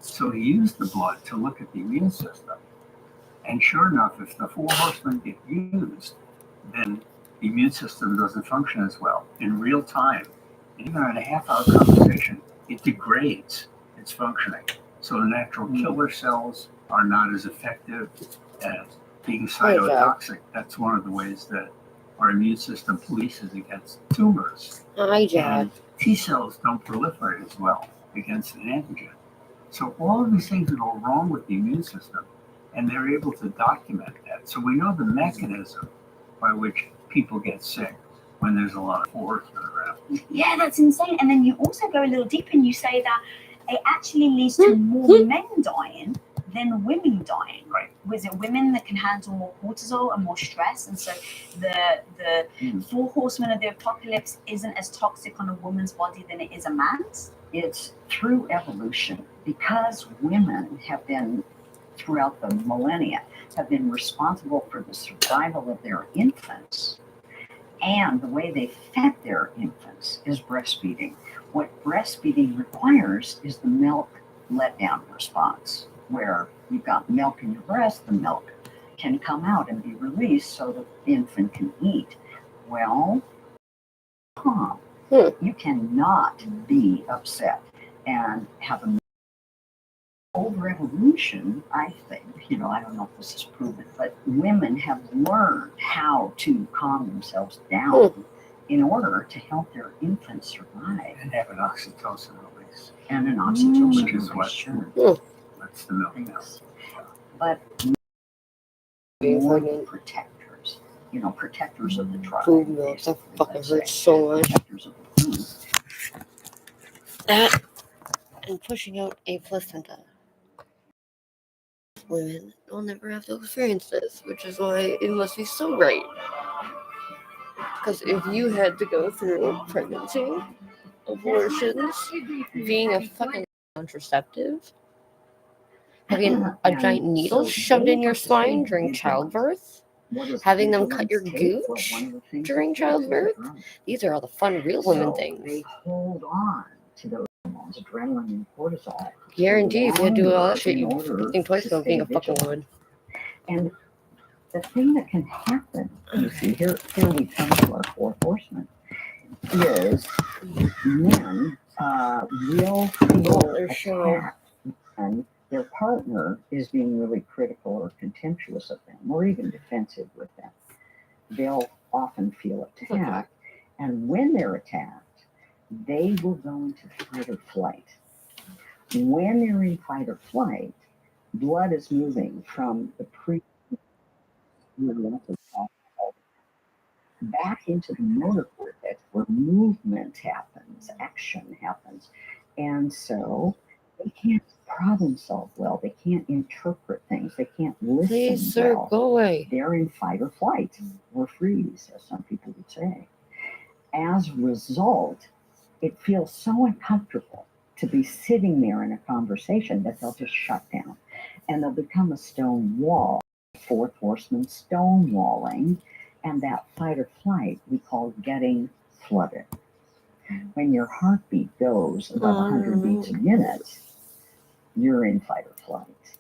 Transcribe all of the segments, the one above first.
So he used the blood to look at the immune system. And sure enough, if the 4 horsemen get used, then the immune system doesn't function as well. In real time, even in a half-hour conversation, it degrades its functioning. So the natural killer cells are not as effective as being cytotoxic. That's one of the ways that our immune system polices against tumors. And T cells don't proliferate as well against an antigen. So all of these things go wrong with the immune system, and they're able to document that. So we know the mechanism by which people get sick when there's a lot of horsemen around. Yeah, that's insane. And then you also go a little deeper and you say that it actually leads to more men dying than women dying. Right. Was it women that can handle more cortisol and more stress? And so the 4 horsemen of the apocalypse isn't as toxic on a woman's body than it is a man's? It's through evolution, because women have been, throughout the millennia, have been responsible for the survival of their infants. And the way they fed their infants is breastfeeding. What breastfeeding requires is the milk letdown response, where you've got milk in your breast, the milk can come out and be released so that the infant can eat. Well, you cannot be upset and have a over evolution, I think, I don't know if this is proven, but women have learned how to calm themselves down in order to help their infants survive. And have an oxytocin release. And an oxytocin Which is what sure. That's the milk now. But more protectors, protectors of the tribe. Food milk, that fucking hurts so much. Protectors of the food. That and pushing out a placenta. Women will never have to experience this, which is why it must be so great. Because if you had to go through pregnancy, abortions, being a fucking contraceptive, having a giant needle shoved in your spine during childbirth, having them cut your gooch during childbirth, these are all the fun real women things. They hold on to those hormones, adrenaline and cortisol. Guarantee if you had to do all that shit, you'd think twice about being a fucking woman. And the thing that can happen, you see, here we come to our 4 horsemen, is men will feel attacked and their partner is being really critical or contemptuous of them or even defensive with them. They'll often feel attacked. And when they're attacked, they will go into fight or flight. When they're in fight or flight, blood is moving from the back into the motor cortex where movement happens, action happens. And so they can't problem solve well. They can't interpret things. They can't listen Please, sir, well. go away. They're in fight or flight or freeze, as some people would say. As a result, it feels so uncomfortable to be sitting there in a conversation that they'll just shut down and they'll become a stone wall. 4th horseman stonewalling, and that fight or flight we call getting flooded. When your heartbeat goes above 100 beats a minute, you're in fight or flight.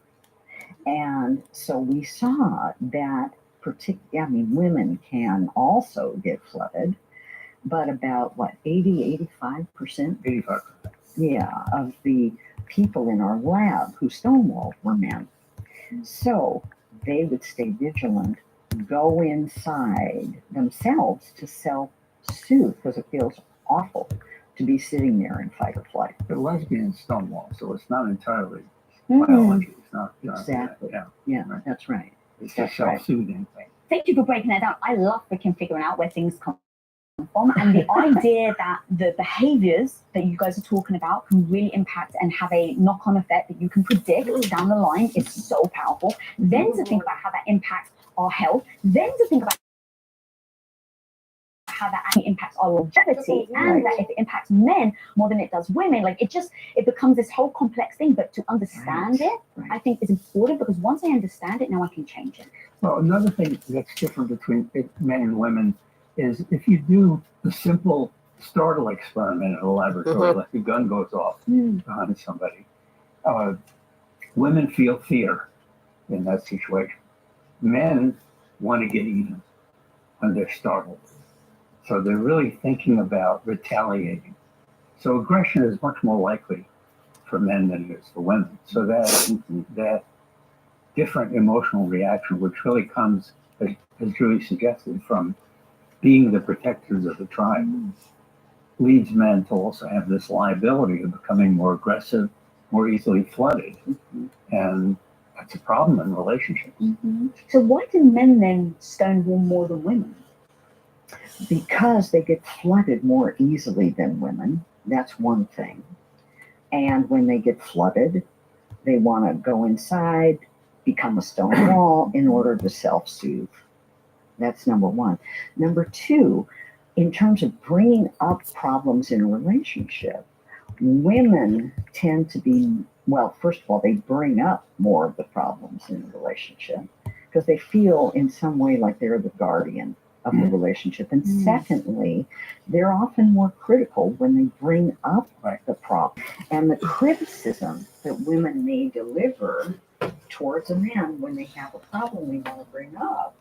And so we saw that women can also get flooded, but about 85%? 85%. Yeah, of the people in our lab who stonewalled were men. So they would stay vigilant, go inside themselves to self-soothe because it feels awful to be sitting there in fight or flight. The lesbian stonewall, so it's not entirely biology. It's not exactly. Right. That's right. It's a self-soothing thing. Thank you for breaking that down. I love freaking figuring out where things come from, and the idea that the behaviors that you guys are talking about can really impact and have a knock-on effect that you can predict down the line is so powerful. Then to think about how that impacts our health, then to think about how that actually impacts our longevity, and that if it impacts men more than it does women, it becomes this whole complex thing. But to understand it, I think is important, because once I understand it, now I can change it. Well, another thing that's different between men and women is if you do the simple startle experiment in a laboratory, like the gun goes off behind somebody, women feel fear in that situation. Men want to get even when they're startled. So they're really thinking about retaliating. So aggression is much more likely for men than it is for women. So that different emotional reaction, which really comes, as Julie suggested, from being the protectors of the tribe, leads men to also have this liability of becoming more aggressive, more easily flooded. And that's a problem in relationships. So why do men then stonewall more than women? Because they get flooded more easily than women. That's one thing. And when they get flooded, they want to go inside, become a stone wall in order to self-soothe. That's number one. Number two, in terms of bringing up problems in a relationship, women tend to be, well, first of all, they bring up more of the problems in a relationship because they feel in some way like they're the guardian of the relationship. And secondly, they're often more critical when they bring up the problem. And the criticism that women may deliver towards a man when they have a problem they want to bring up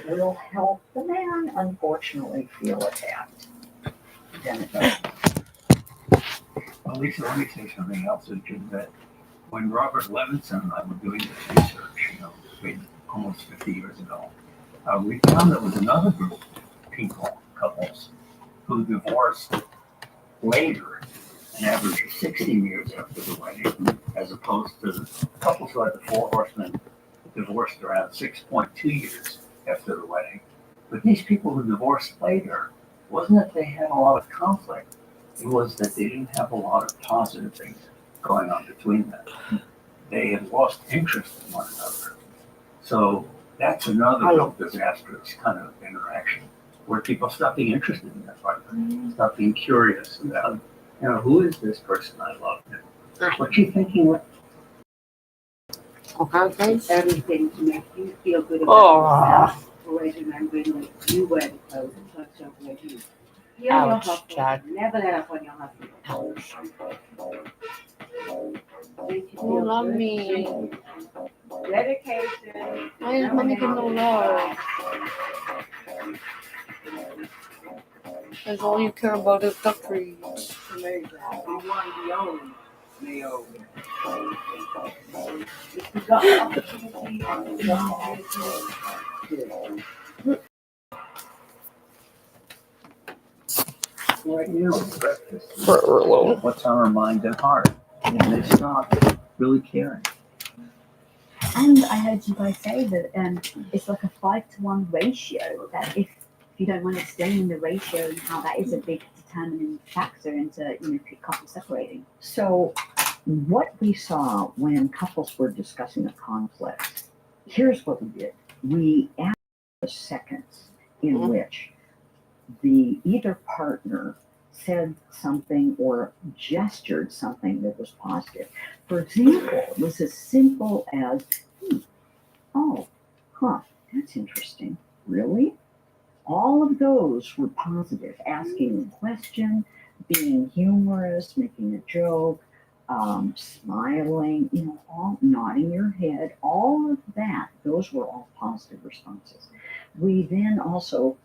will help the man, unfortunately, feel attacked. Then it does. Well, Lisa, let me say something else, which is that when Robert Levinson and I were doing this research, almost 50 years ago, we found there was another group of people, couples, who divorced later, an average of 16 years after the wedding, as opposed to couples who had the four horsemen divorced around 6.2 years after the wedding. But these people who divorced later, wasn't that they had a lot of conflict, it was that they didn't have a lot of positive things going on between them. They had lost interest in one another. So that's another real disastrous kind of interaction where people stop being interested in their partner, stop being curious about, who is this person I love? What's she thinking? Okay. Everything to make you feel good about yourself. Always remembering that you wear the clothes and touch yourself where you. Heal your Ouch, hustle. Chad. Never let up on your hustle. Make you Oh, feel love good. me. Dedication. Why is mommy getting no love? Because all you care about is duck trees. You want to be owned. May own. If you got opportunity, you got business. Right now, it's breakfast. For What's on our mind and heart? And they stop really caring. And I heard you guys say that it's like a 5-to-1 ratio. That if you don't mind explaining the ratio and how that is a big determining factor into couples separating. So, what we saw when couples were discussing a conflict, here's what we did. We added the seconds in which the either partner said something or gestured something that was positive. For example, it was as simple as, that's interesting. Really? All of those were positive. Asking a question, being humorous, making a joke, smiling, all nodding your head, all of that, those were all positive responses. We then also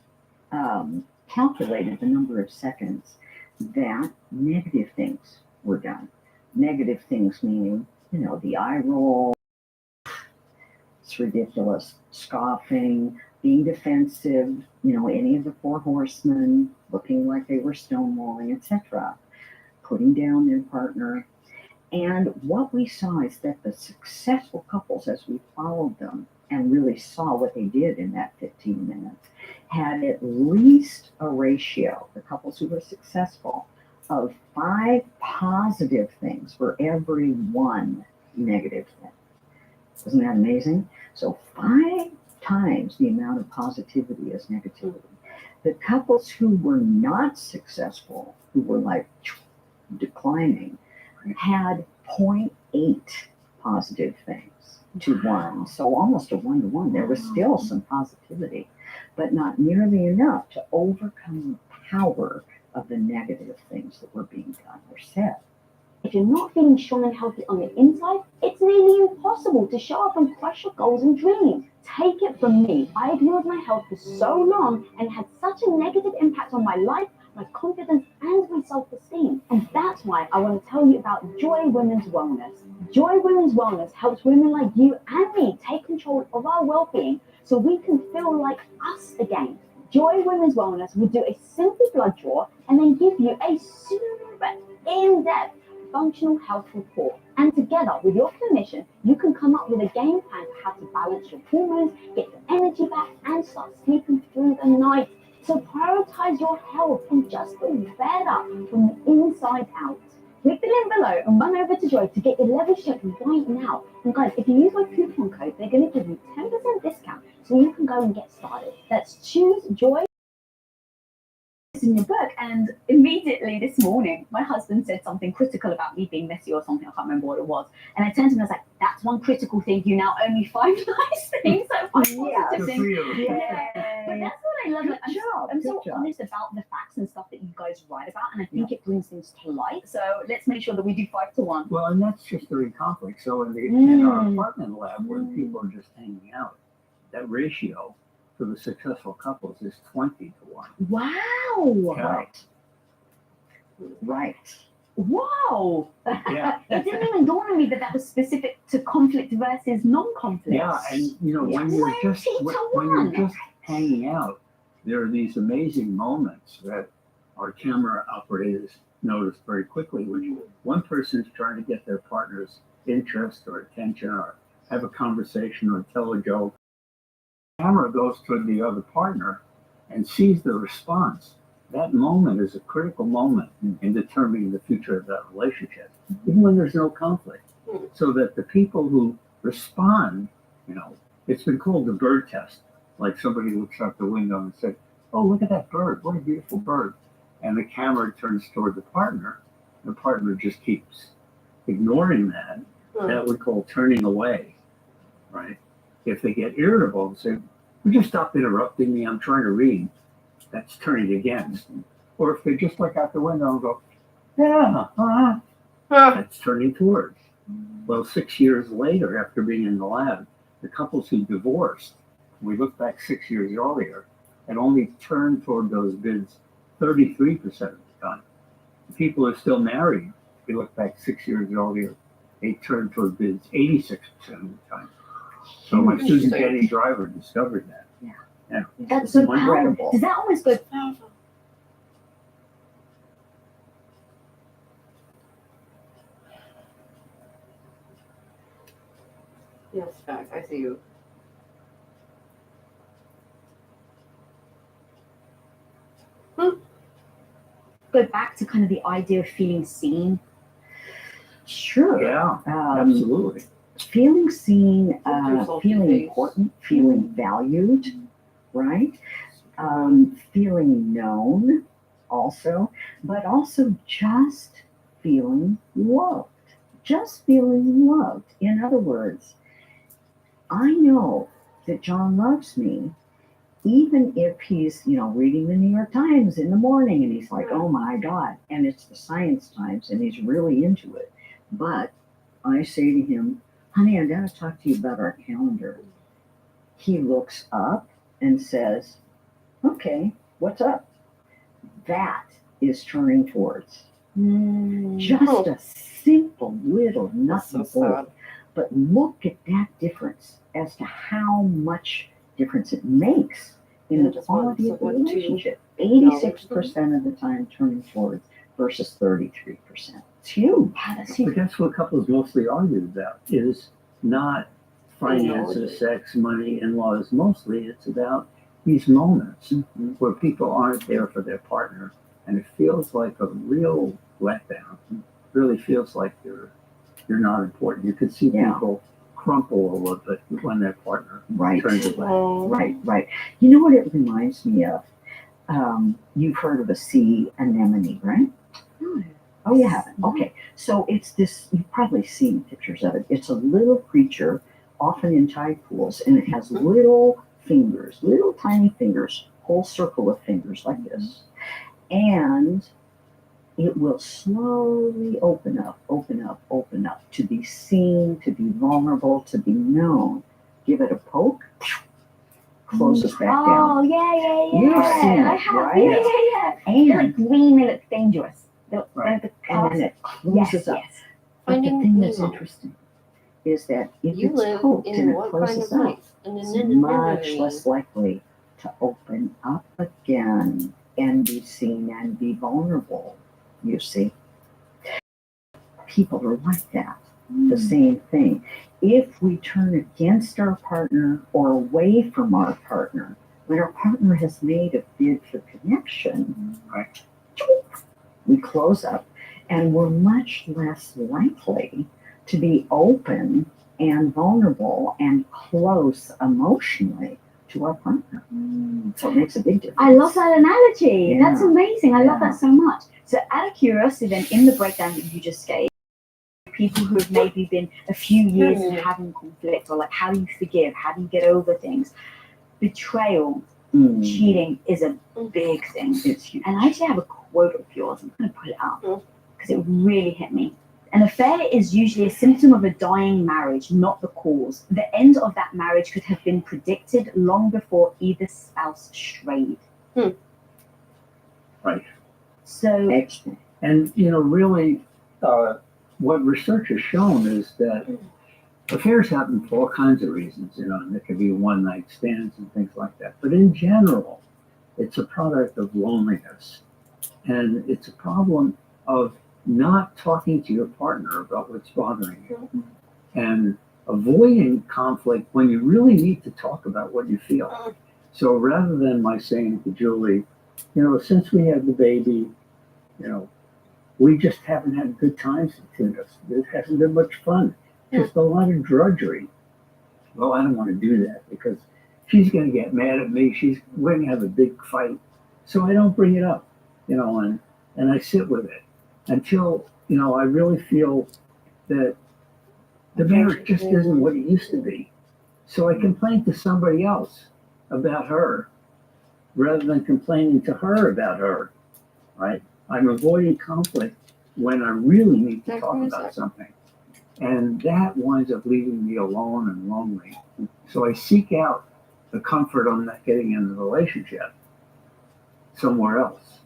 calculated the number of seconds that negative things were done. Negative things meaning, the eye roll, it's ridiculous, scoffing, being defensive, any of the four horsemen, looking like they were stonewalling, etc., putting down their partner. And what we saw is that the successful couples, as we followed them and really saw what they did in that 15 minutes, had at least a ratio, the couples who were successful, of 5 positive things for every 1 negative thing. Isn't that amazing? So 5 times the amount of positivity as negativity. The couples who were not successful, who were like declining, had 0.8 positive things to 1. So almost a 1-to-1. There was still some positivity, but not nearly enough to overcome the power of the negative things that were being done or said. If you're not feeling strong and healthy on the inside, it's nearly impossible to show up and crush your goals and dreams. Take it from me, I ignored my health for so long and had such a negative impact on my life, my confidence, and my self-esteem. And that's why I want to tell you about Joy Women's Wellness. Joy Women's Wellness helps women like you and me take control of our well-being so we can feel like us again. Joy Women's Wellness will do a simple blood draw and then give you a super in-depth functional health report. And together with your clinician, you can come up with a game plan for how to balance your hormones, get your energy back, and start sleeping through the night. So prioritize your health and just feel better from the inside out. Click the link below and run over to Joy to get your levels checked right now. And guys, if you use my coupon code, they're going to give you 10% discount so you can go and get started. Let's choose Joy in your book. And immediately this morning, my husband said something critical about me being messy or something. I can't remember what it was. And I turned to him and I was like, that's one critical thing. You now owe me 5 nice things. So 5 positive things. But that's what I love. Like, I'm so honest about the facts and stuff that you guys write about. And I think it brings things to light. So let's make sure that we do 5 to 1. Well, and that's just during conflict. So in our apartment lab where people are just hanging out, that ratio for the successful couples is 20 to 1. Wow. Yeah. Right. Wow. Yeah. It didn't even dawn on me that was specific to conflict versus non-conflict. Yeah, and you know, when you're just hanging out, there are these amazing moments that our camera operators notice very quickly when one person's trying to get their partner's interest or attention or have a conversation or tell a joke. The camera goes toward the other partner and sees the response. That moment is a critical moment in determining the future of that relationship, even when there's no conflict. So that the people who respond, you know, it's been called the bird test. Like somebody looks out the window and says, oh, look at that bird. What a beautiful bird. And the camera turns toward the partner. The partner just keeps ignoring that. That we call turning away, right? If they get irritable and say, would you stop interrupting me? I'm trying to read. That's turning against. Or if they just look out the window and go, yeah, that's turning towards. Well, 6 years later, after being in the lab, the couples who divorced, we look back 6 years earlier, had only turned toward those bids 33% of the time. The people who are still married, we look back 6 years earlier, they turned toward bids 86% of the time. So my student Jenny Driver discovered that. Yeah. That's so incredible. Does that almost go Powerful. Yes, facts. I see you. go back to kind of the idea of feeling seen? Sure. Yeah, absolutely. Feeling seen, yourself feeling in the face. important, feeling valued, right? Feeling known also, but also just feeling loved. Just feeling loved. In other words, I know that John loves me, even if he's, reading the New York Times in the morning and he's like, oh my God, and it's the Science Times and he's really into it. But I say to him, honey, I gotta talk to you about our calendar. He looks up and says, okay, what's up? That is turning towards. Just a simple little nothing. So but look at that difference as to how much difference it makes in the quality of the relationship. 86% of the time turning towards versus 33%. It's huge. But that's what couples mostly argue about, is not finances, sex, money, in-laws. Mostly it's about these moments where people aren't there for their partner, and it feels like a real letdown. It really feels like you're not important. You could see people crumple a little bit when their partner turns away. Right. You know what it reminds me of? You've heard of a sea anemone, right? Oh, you haven't? Okay. So it's this, you've probably seen pictures of it. It's a little creature, often in tide pools, and it has little fingers, little tiny fingers, whole circle of fingers like this. And it will slowly open up, to be seen, to be vulnerable, to be known. Give it a poke, closes back down. Oh, yeah. You've seen I it, have, right? yeah. They're like green, they look dangerous. Right. And then it closes up. Yes. But the Finding thing that's Nemo. interesting is that if You it's live poked in and it what kind closes of up, place? And it's then much less likely to open up again and be seen and be vulnerable, you see. People are like that. The same thing. If we turn against our partner or away from our partner, when our partner has made a bid for connection, Right. we close up and we're much less likely to be open and vulnerable and close emotionally to our partner. So it makes a big difference. I love that analogy. Yeah. That's amazing. I love Yeah. that so much. So out of curiosity then, in the breakdown that you just gave, people who have maybe been a few years of having conflict, or like how do you forgive, how do you get over things, betrayal, cheating is a big thing. It's huge. And I actually have a quote of yours. I'm going to put it up because it really hit me. An affair is usually a symptom of a dying marriage, not the cause. The end of that marriage could have been predicted long before either spouse strayed. Right. So, Excellent. And, really, what research has shown is that affairs happen for all kinds of reasons, and there could be one-night stands and things like that. But in general, it's a product of loneliness. And it's a problem of not talking to your partner about what's bothering you and avoiding conflict when you really need to talk about what you feel. So rather than my saying to Julie, since we had the baby, we just haven't had good times between us. It hasn't been much fun. Just a lot of drudgery. Well, I don't want to do that because she's going to get mad at me. We're going to have a big fight. So I don't bring it up, and I sit with it until, I really feel that the marriage just isn't what it used to be. So I complain to somebody else about her rather than complaining to her about her, right? I'm avoiding conflict when I really need to talk about something. And that winds up leaving me alone and lonely. So I seek out the comfort I'm not getting in the relationship somewhere else,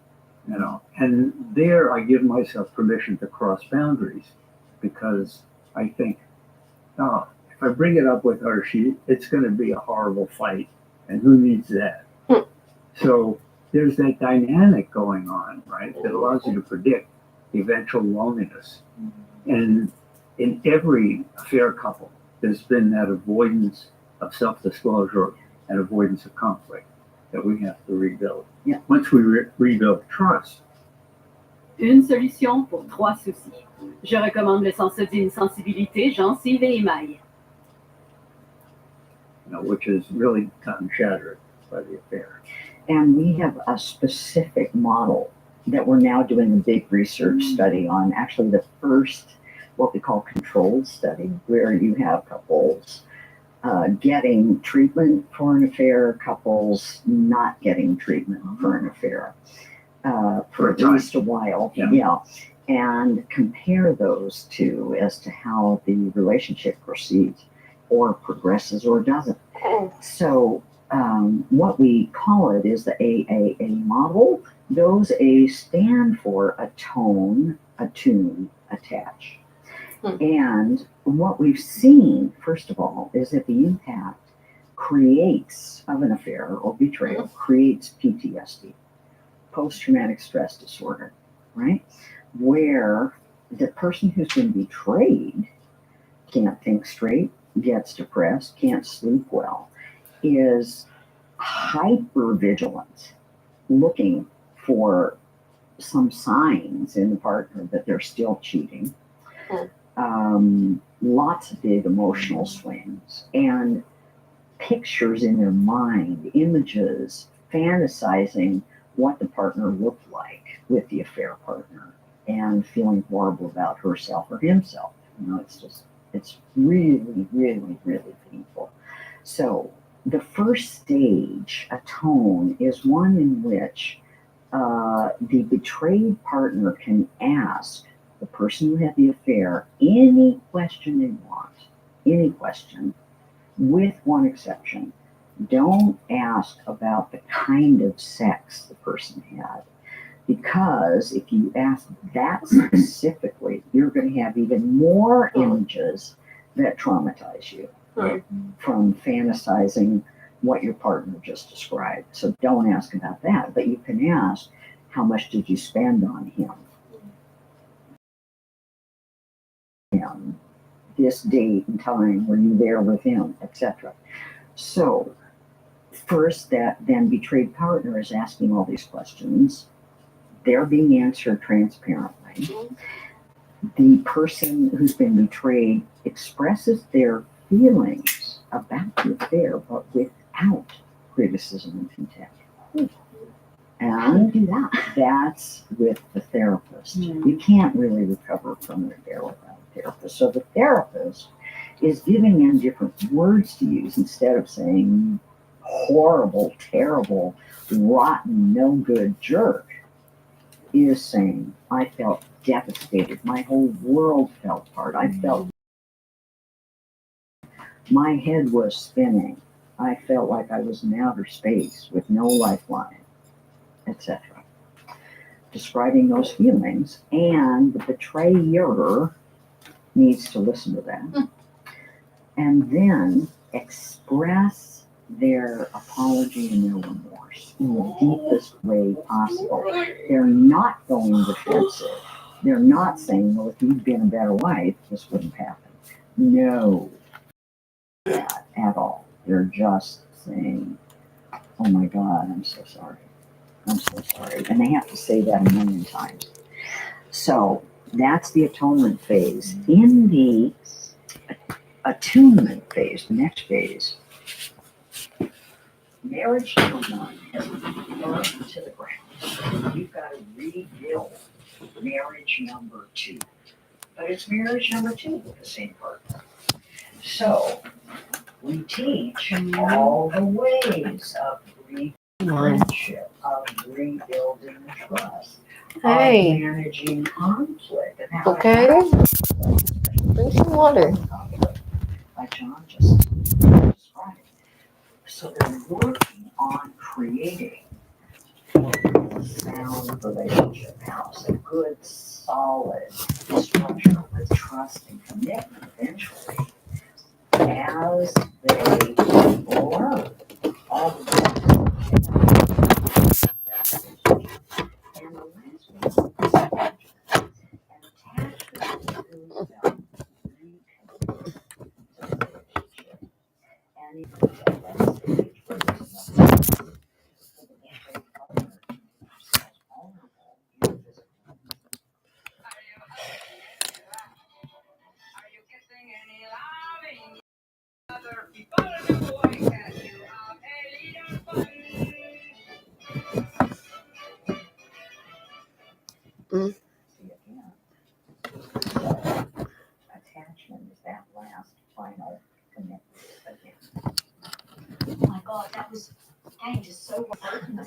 And there I give myself permission to cross boundaries because I think, if I bring it up with her, it's going to be a horrible fight. And who needs that? So there's that dynamic going on, right, that allows you to predict the eventual loneliness. And in every affair couple, there's been that avoidance of self-disclosure and avoidance of conflict that we have to rebuild. Yeah. Once we rebuild trust. Une solution pour 3 soucis. Je recommande le Sensodyne Sensibilité, gencive et émail. Which has really gotten shattered by the affair. And we have a specific model that we're now doing a big research study on, actually the first, what we call controlled study, where you have couples getting treatment for an affair, couples not getting treatment for an affair for at least a while. Yeah. And compare those two as to how the relationship proceeds or progresses or doesn't. So what we call it is the AAA model. Those A's stand for attone, attune, attach. And what we've seen, first of all, is that the impact of an affair or betrayal creates PTSD, post-traumatic stress disorder, right? Where the person who's been betrayed can't think straight, gets depressed, can't sleep well, is hyper vigilant, looking for some signs in the partner that they're still cheating. Lots of big emotional swings and pictures in their mind, images, fantasizing what the partner looked like with the affair partner and feeling horrible about herself or himself. It's really, really, really painful. So the first stage, atone, is one in which The betrayed partner can ask the person who had the affair any question they want, any question, with one exception. Don't ask about the kind of sex the person had, because if you ask that specifically, you're going to have even more images that traumatize you Right. from fantasizing what your partner just described. So don't ask about that, but you can ask, how much did you spend on him? This date and time, were you there with him, etc. So first, that then betrayed partner is asking all these questions. They're being answered transparently. The person who's been betrayed expresses their feelings about the affair, but without criticism and contempt. How do you And do that? that's with the therapist. You can't really recover from an affair without a therapist. So the therapist is giving them different words to use instead of saying horrible, terrible, rotten, no good jerk. Is saying, I felt devastated. My whole world fell apart. I felt my head was spinning. I felt like I was in outer space with no lifeline, etc. Describing those feelings, and the betrayer needs to listen to that and then express their apology and their remorse in the deepest way possible. They're not going defensive. They're not saying, well, if you'd been a better wife, this wouldn't happen. No, that at all. They're just saying, oh my God, I'm so sorry. I'm so sorry. And they have to say that a million times. So that's the atonement phase. In the attunement phase, the next phase, marriage number one has burned to the ground. You've got to rebuild marriage number two. But it's marriage number two with the same partner. So we teach all the ways of friendship, of rebuilding trust, Hey. of managing conflict. And how Okay. Drink some water. Like John just described. So they're working on creating a sound relationship house, a good, solid structure with trust and commitment eventually, as they learn all the and the last one is attachment. And attachment is really about recommitting to the relationship. And if you get that stage where there's enough for the betrayed partner to make themselves vulnerable in the physical. Mm. See again. So attachment is that last final commitment again. Oh my God, that was again just so well broken down.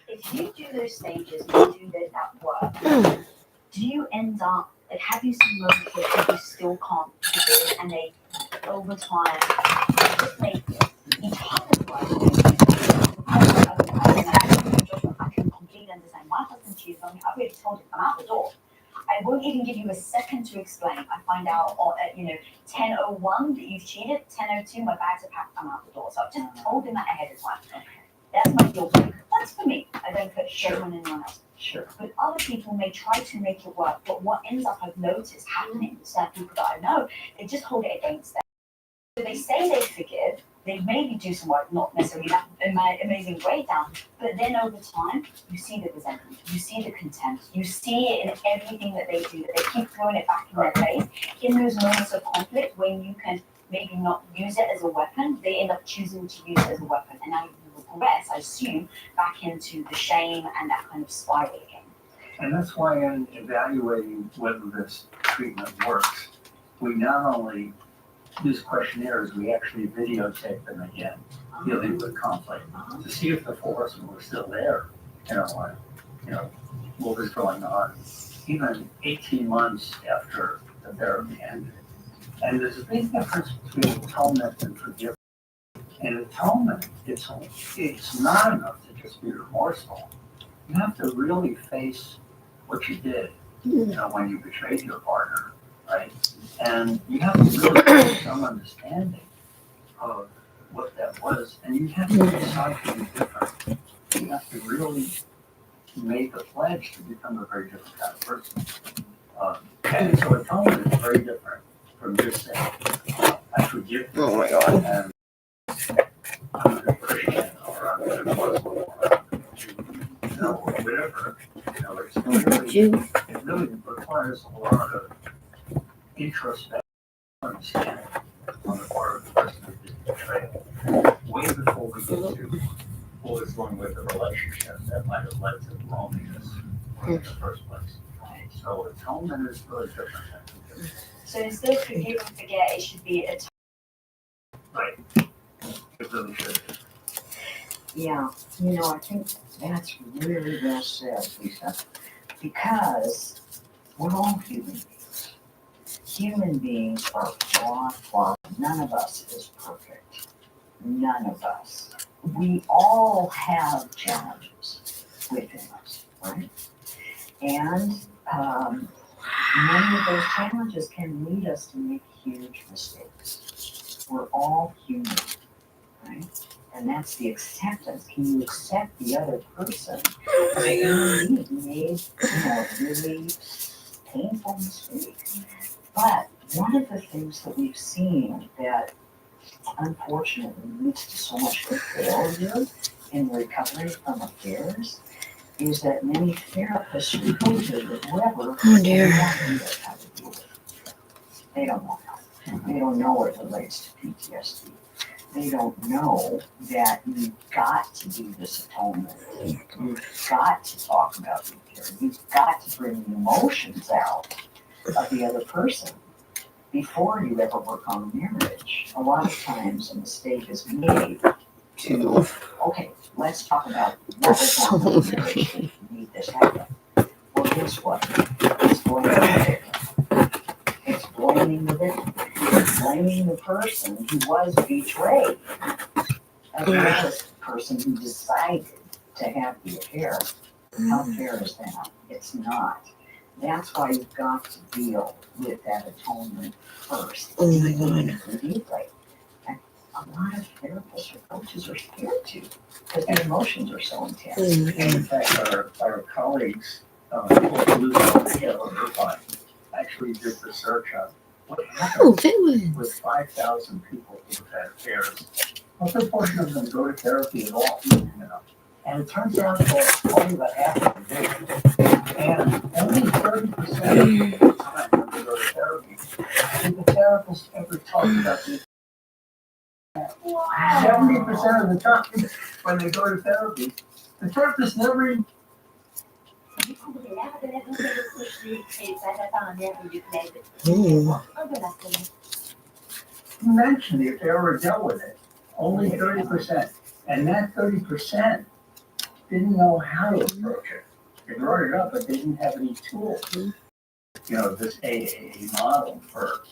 If you do those stages and you do that work, do you end up like have you seen moments where people still can't forgive and they over time just make each other's life I can completely understand. My husband cheated on me. I already told him I'm out the door. I won't even give you a second to explain. I find out at 10:01 that you've cheated, 10:02 my bags are packed, I'm out the door. So I've just told him that ahead of time. That's my deal breaker. That's for me. I don't put shame on anyone else. Sure. But other people may try to make it work, but what ends up I've noticed happening with certain people that I know, they just hold it against them. So they say they forgive, they maybe do some work, not necessarily that amazing breakdown, but then over time, you see the resentment, you see the contempt, you see it in everything that they do, that they keep throwing it back in their face. In those moments of conflict, when you can maybe not use it as a weapon, they end up choosing to use it as a weapon. And now you regress, I assume, back into the shame and that kind of spiral again. And that's why in evaluating whether this treatment works, we not only use questionnaires, we actually videotape them again, dealing with conflict, to see if the force were still there in our life. you know, what was going on, even 18 months after the therapy ended. And there's a big difference between atonement and forgiveness. In atonement, it's not enough to just be remorseful. You have to really face what you did, when you betrayed your partner, right? And you have to really have some understanding of what that was, and you have to decide to be different. You have to really make a pledge to become a very different kind of person. And so atonement is very different from just saying, I forgive you. Oh my God. And I'm a good Christian, or I'm a good Muslim, or or whatever. It really requires a lot of introspection, understanding on the part of the person who's been betrayed, way before we get to what was going with the relationship that might have led to the loneliness in the first place. So atonement is really different than forgiveness. So instead of forgive and forget, it should be a Right. It really should. Yeah, I think that's really well said, Lisa, because we're all human beings. Human beings are flawed. None of us is perfect. None of us. We all have challenges within us, right? And many of those challenges can lead us to make huge mistakes. We're all human, right? And that's the acceptance. Can you accept the other person as a human being made, a really painful mistake? But one of the things that we've seen that unfortunately leads to so much failure in recovery from affairs is that many therapists who go to with whoever Oh dear. don't know how to deal with it. They don't know how. They don't know it relates to PTSD. They don't know that you've got to do this atonement. You've got to talk about your fear. You've got to bring the emotions out of the other person before you ever work on marriage. A lot of times a mistake is made to, okay, let's talk about what was wrong with marriage that made this happen. Well, guess what? It's blaming the victim. It's blaming the victim. It's blaming the person who was betrayed, as well as the person who decided to have the affair. How fair is that? It's not. That's why you've got to deal with that atonement first. Oh my God. Deeply. And a lot of therapists or coaches are scared to because their emotions are so intense. And in fact, our colleagues, actually did research on what Oh, happens penguin. with 5,000 people who've had affairs. What proportion of them go to therapy at all? And it turns out that only about half of them do. And only 30% of the time when they go to therapy, did the therapist ever talk about this? 70% of the time when they go to therapy, the therapist never even mentioned it if they ever dealt with it. Only 30%. And that 30% didn't know how to approach it. They brought it up, but they didn't have any tools. This AAA model for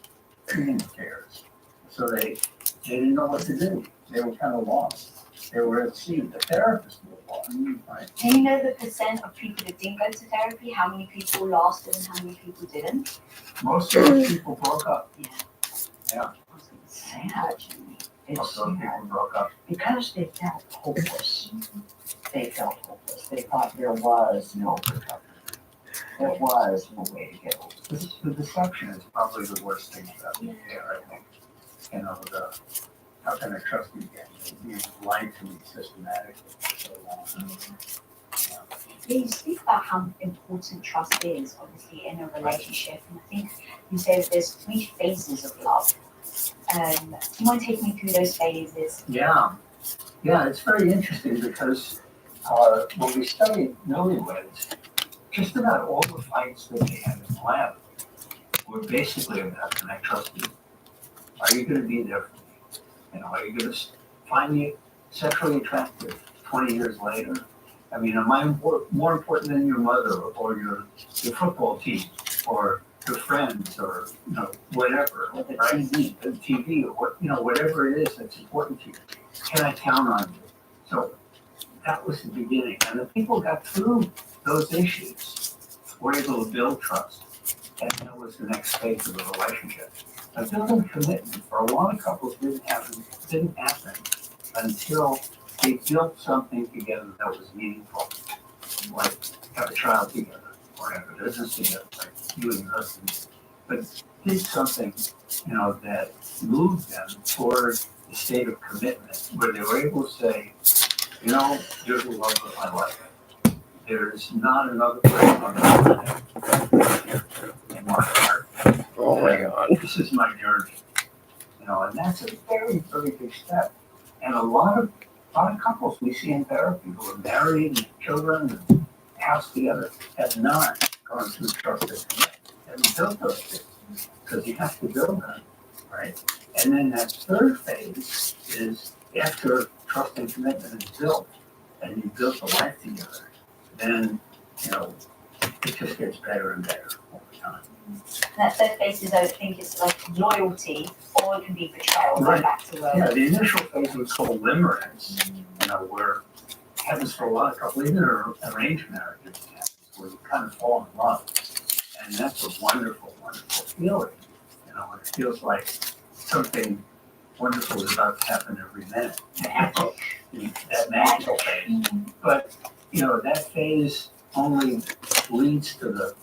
treating affairs. So they didn't know what to do. They were kind of lost. They were at sea. The therapist was lost. Right? Do you know the percent of people that didn't go to therapy? How many people lasted and how many people didn't? Most of those people broke up. Yeah. It's sad. It's Most of those people sad broke up. because they felt hopeless. They felt hopeless. They thought there was no recovery. There was no way to get over this. The deception is probably the worst thing about the affair, I think. How can I trust you again? You lied to me systematically for so long. Yeah, you speak about how important trust is, obviously, in a relationship. And I think you say that there's 3 phases of love. Do you mind taking me through those phases? Yeah, it's very interesting because when we studied newlyweds, just about all the fights that they had in the lab were basically about, can I trust you? Are you going to be there for me? Are you going to find me sexually attractive 20 years later? I mean, am I more important than your mother or your football team or your friends or, whatever, Or the right? TV. The TV or whatever it is that's important to you. Can I count on you? So that was the beginning. And the people got through those issues, were able to build trust. And that was the next phase of the relationship. Now, building commitment for a lot of couples didn't happen until they built something together that was meaningful, like have a child together or have a business together, like you and your husband, but did something, that moved them toward a state of commitment where they were able to say, you're the love of my life. There's not another person on the planet in my heart. Oh my God. This is my journey, and that's a very, very big step. And a lot of couples we see in therapy who are married and children and house together have not gone through trusted commitment. Haven't built those things because you have to build them, right? And then that third phase is after trust and commitment is built and you built a life together, then it just gets better and better over time. That third phase is, I think, it's like loyalty, or it can be betrayal. Going Right. back to Yeah, the initial phase was called limerence, where it happens for a lot of couples, even arranged marriages happens, where you kind of fall in love. And that's a wonderful, wonderful feeling. It feels like something wonderful is about to happen every minute. That magical phase. But, that phase only leads to the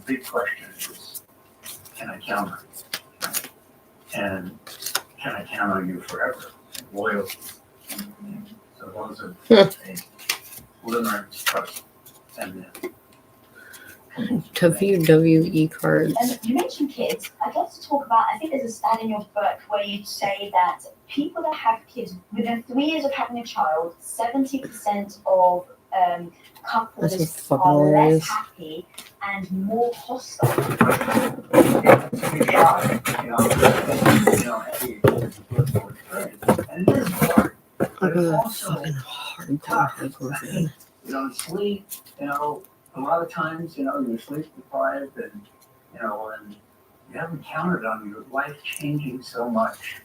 big question is, can I count on you? Right? And can I count on you forever? Loyalty. So those are the phases. Limerence, trust, and then WWE cards. And you mentioned kids. I'd love to talk about, I think there's a stat in your book where you say that people that have kids, within 3 years of having a child, 70% of couples That's are fucking less hilarious. happy and more hostile. it's a big shock, having a political experience. And it is hard. But it's also Fucking hard time. you don't sleep, a lot of times, you're sleep deprived and, and you haven't counted on your life changing so much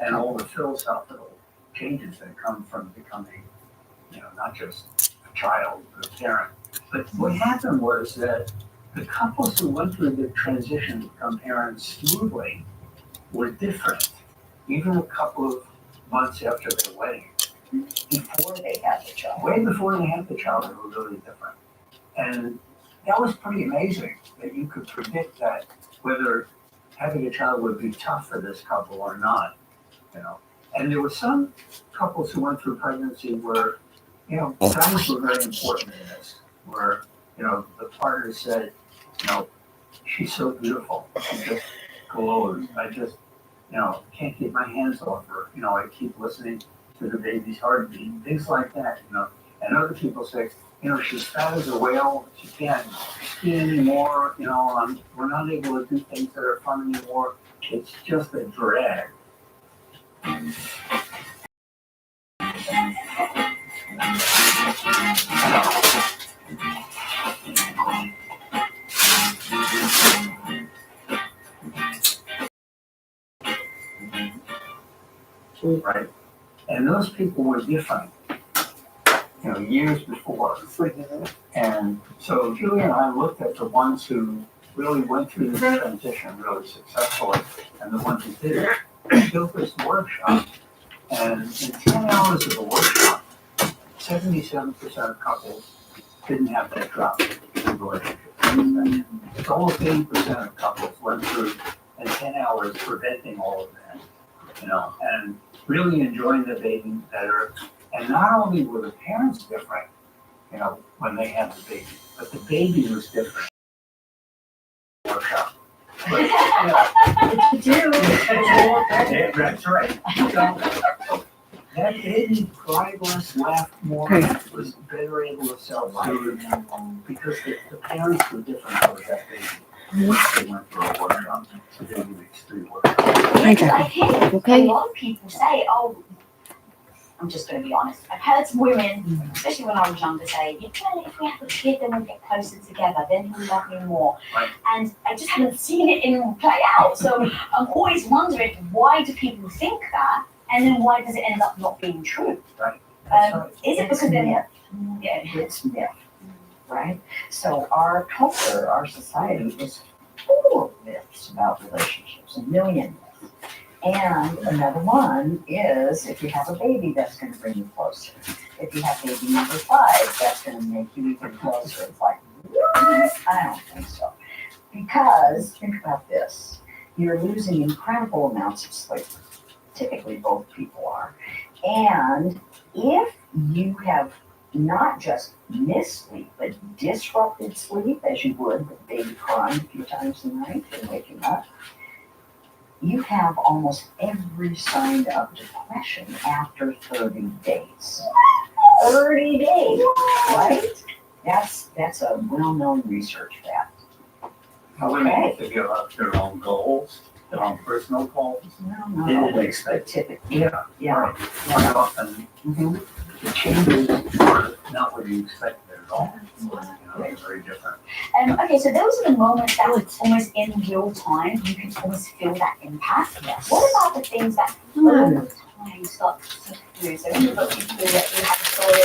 and all the philosophical changes that come from becoming, not just a child, but a parent. But what happened was that the couples who went through the transition to become parents smoothly were different, even a couple of months after their wedding. Before they had the child, way before they had the child, they were really different. And that was pretty amazing that you could predict that whether having a child would be tough for this couple or not, And there were some couples who went through pregnancy where, guys were very important in this, where, the partner said, she's so beautiful. She just glows. I just, can't keep my hands off her. I keep listening to the baby's heartbeat, things like that, And other people say, she's fat as a whale. She can't ski anymore. We're not able to do things that are fun anymore. It's just a drag. Right? And those people were different, years before. And so Julia and I looked at the ones who really went through this transition really successfully and the ones who didn't. We built this workshop. And in 10 hours of the workshop, 77% of couples didn't have that drop in relationship. It's almost 80% of couples went through in 10 hours preventing all of that, and really enjoying the baby better. And not only were the parents different, when they had the baby, but the baby was different. Workshop. But, that's right. So, that baby cried less, laughed more, was better able to self-soothe because the parents were different out of that baby. They went through a workshop, so baby makes 3 workshops. I hear Okay. a lot of people say, I'm just going to be honest. I've heard some women, especially when I was younger, say, if we have a kid, then we'll get closer together, then he'll love me more. Right. And I just haven't seen it in play out. So I'm always wondering, why do people think that? And then why does it end up not being true? Right. Is it because they're myth? yeah. It's myth, right? So our culture, our society is full of myths about relationships, a million myths. And another one is if you have a baby, that's going to bring you closer. If you have baby number 5, that's going to make you even closer. It's like, what? I don't think so. Because think about this. You're losing incredible amounts of sleep. Typically both people are. And if you have not just missed sleep, but disrupted sleep, as you would with baby crying a few times a night and waking up, you have almost every sign of depression after 30 days. 30 days, right? That's a well-known research fact. Women need to give up their own goals, their own personal goals. No, Didn't but expect. typically, Yeah. yeah. Right. Quite often, Mhm. the changes are not what you expected at all. It's very different. Okay, so those are the moments that almost in real time, you can almost feel that impact. Yes. What about the things that over time start to slip through? So in the book, you have a story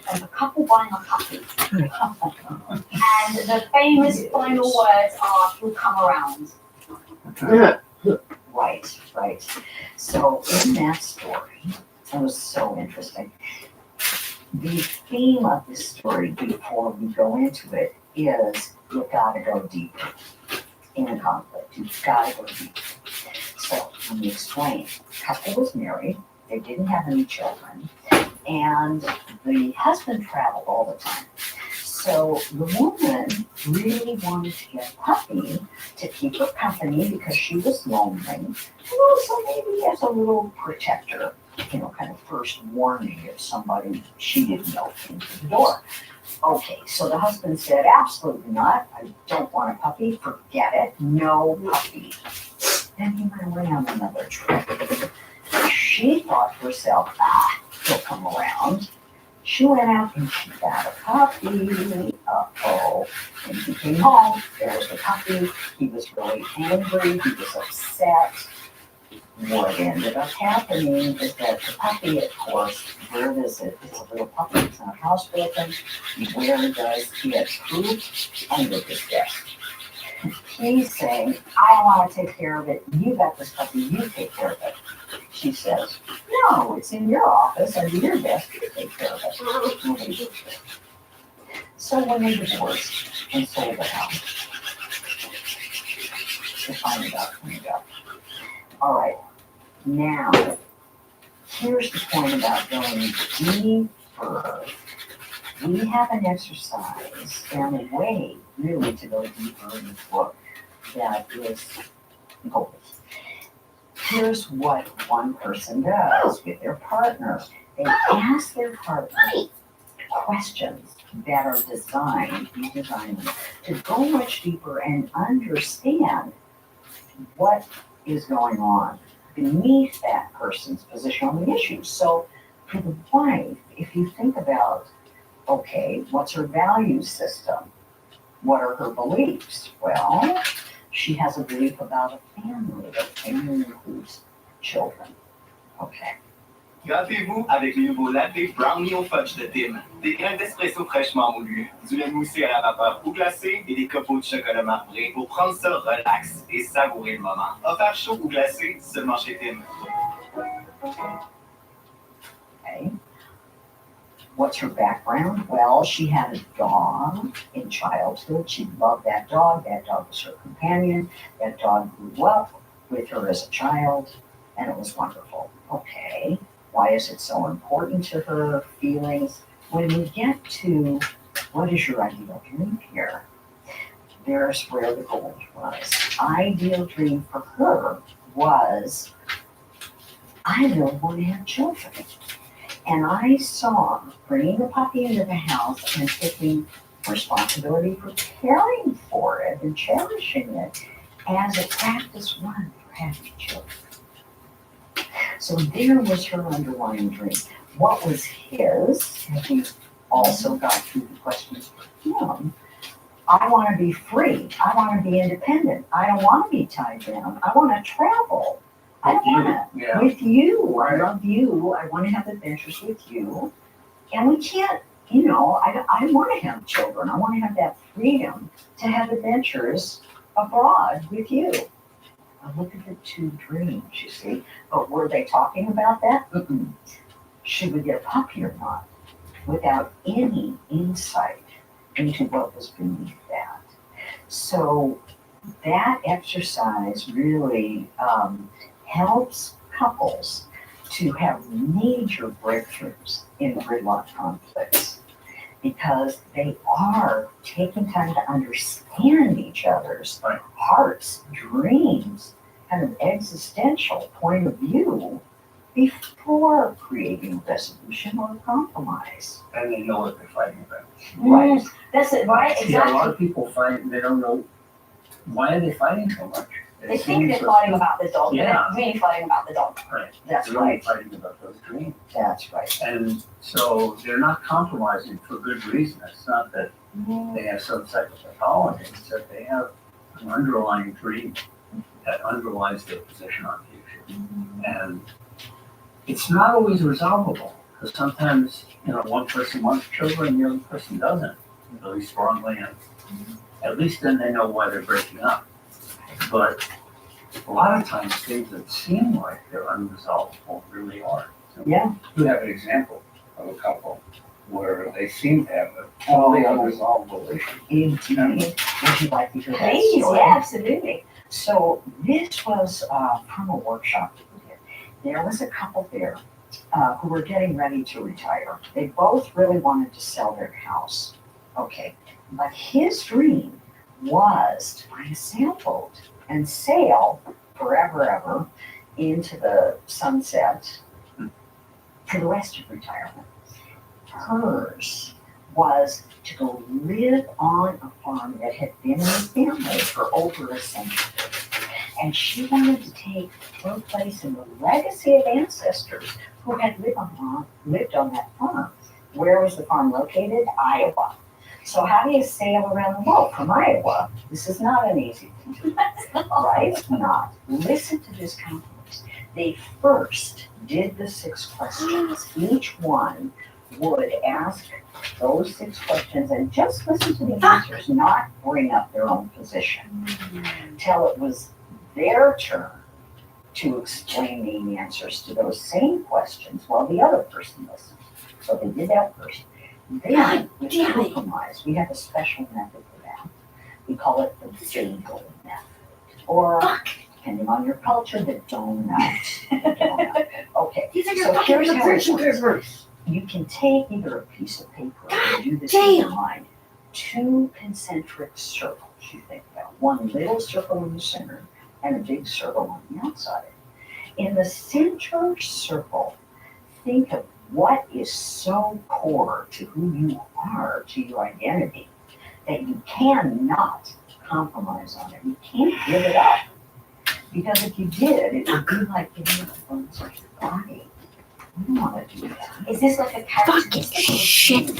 about a couple buying a puppy. And the famous final words are, "He'll come around." Right, right. So in that story, it was so interesting. The theme of the story before we go into it is you gotta go deeper in a conflict. You've gotta go deeper. So let me explain. The couple was married, they didn't have any children, and the husband traveled all the time. So the woman really wanted to get a puppy to keep her company because she was lonely. And also maybe as a little protector, kind of first warning if somebody she didn't know came to the door. Okay, so the husband said, absolutely not. I don't want a puppy. Forget it. No puppy. Then he went away on another trip. She thought to herself, he'll come around. She went out and she got a puppy. Uh-oh. And he came home. There was the puppy. He was really angry. He was upset. What ended up happening is that the puppy, of course, where is it? It's a little puppy. It's not housebroken. Where does he had poop under his desk? He's saying, I don't want to take care of it. You got this puppy. You take care of it. She says, no, it's in your office under your desk. You take care of it. Nobody takes care of it. So when they divorced and sold the house, they finally got cleaned up. All right, now, here's the point about going deeper. We have an exercise and a way really to go deeper in the book that is goals. Here's what one person does with their partner. They ask their partner questions that are designed to go much deeper and understand what is going on beneath that person's position on the issue. So for the wife, if you think about, okay, what's her value system? What are her beliefs? Well, she has a belief about a family. That family includes children. Okay. Gâtez-vous avec le nouveau latte brownie au fudge de Tim. Des grains d'espresso fraîchement moulus, du lait moussé à la vapeur ou glacé et des copeaux de chocolat marbré pour prendre ça relax et savourer le moment. Offert chaud ou glacé, seulement chez Tim. Okay. What's her background? Well, she had a dog in childhood. She loved that dog. That dog was her companion. That dog grew up with her as a child, and it was wonderful. Okay. Why is it so important to her feelings? When we get to what is your ideal dream here, there's where the gold was. Ideal dream for her was, I really want to have children. And I saw bringing the puppy into the house and taking responsibility for caring for it and cherishing it as a practice run for having children. So there was her underlying dream. what was his, and he also got through the questions for him. I want to be free. I want to be independent. I don't want to be tied down. I want to travel. I don't want to. Yeah. With you. I Right. love you. I want to have adventures with you. And we can't, you know, I want to have children. I want to have that freedom to have adventures abroad with you. Now look at the two dreams, you see. But were they talking about that? Mm-mm. Should we get a puppy or not? Without any insight into what was beneath that. So that exercise really helps couples to have major breakthroughs in gridlock conflicts because they are taking time to understand each other's Right. hearts, dreams, kind of existential point of view before creating a resolution or a compromise. And they know what they're fighting about. Right. That's it, right? See, a lot Exactly. of people fight and they don't know why are they fighting so much. They It think they're seems fighting about the dog, but Yeah. they're really fighting about the dog. Right. That's They're only right. fighting about those dreams. That's right. And so they're not compromising for good reason. It's not that they have some psychopathology, it's that they have an underlying dream that underlies their position on the issue. And it's not always resolvable, because sometimes, one person wants children and the other person doesn't really strongly, and at least then they know why they're breaking up. But a lot of times things that seem like they're unresolvable really are. So Yeah. you have an example of a couple where they seem to have a totally unresolvable issue. Indeed. Would you like to hear that Please, story? yeah, absolutely. So this was from a workshop that we did. There was a couple there who were getting ready to retire. They both really wanted to sell their house. Okay, but his dream was to buy a sailboat and sail forever, ever into the sunset for the rest of retirement. Hers was to go live on a farm that had been in the family for over a century. And she wanted to take her place in the legacy of ancestors who had lived on that farm. Where was the farm located? Iowa. So how do you sail around the world from Iowa? This is not an easy thing, right? It's not. Listen to this compromise. They first did the 6 questions. Each one would ask those 6 questions and just listen to the answers, not bring up their own position, till it was their turn to explain the answers to those same questions while the other person listened. So they did that first. Then, with compromise, we have a special method for that. We call it the bagel method. Or, depending on your culture, the donut. Okay, so here's how it works. You can take either a piece of paper and do this in your mind. 2 concentric circles, you think about. One little circle in the center and a big circle on the outside. In the center circle, think of what is so core to who you are, to your identity, that you cannot compromise on it. You can't give it up. Because if you did, it would be like giving up the bones of your body. You don't want to do that. Is this like a character? Fucking shit.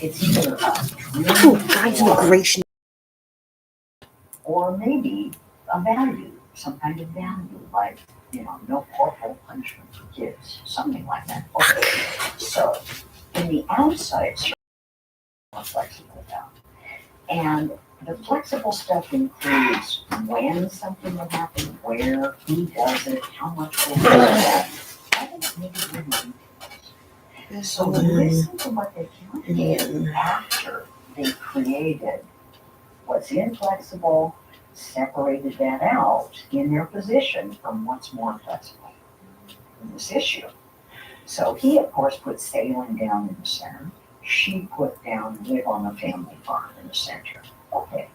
It's either a dream or maybe a value, some kind of value, like, no corporal punishment for kids, something like that. Okay. So, in the outside circle, we're flexible about. And the flexible stuff includes when something will happen, where, who does it, how much will do that. I don't need to really details. So listen to what they calculated after they created what's inflexible, separated that out in their position from what's more flexible in this issue. So he, of course, put sailing down in the center. She put down live on the family farm in the center. Okay.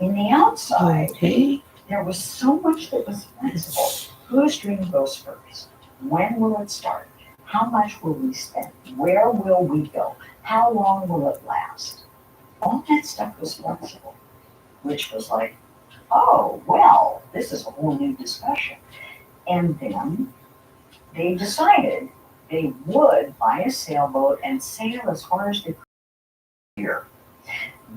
In the outside, there was so much that was flexible. Whose dream goes first? When will it start? How much will we spend? Where will we go? How long will it last? All that stuff was flexible, which was like, oh, well, this is a whole new discussion. And then they decided they would buy a sailboat and sail as far as they could here.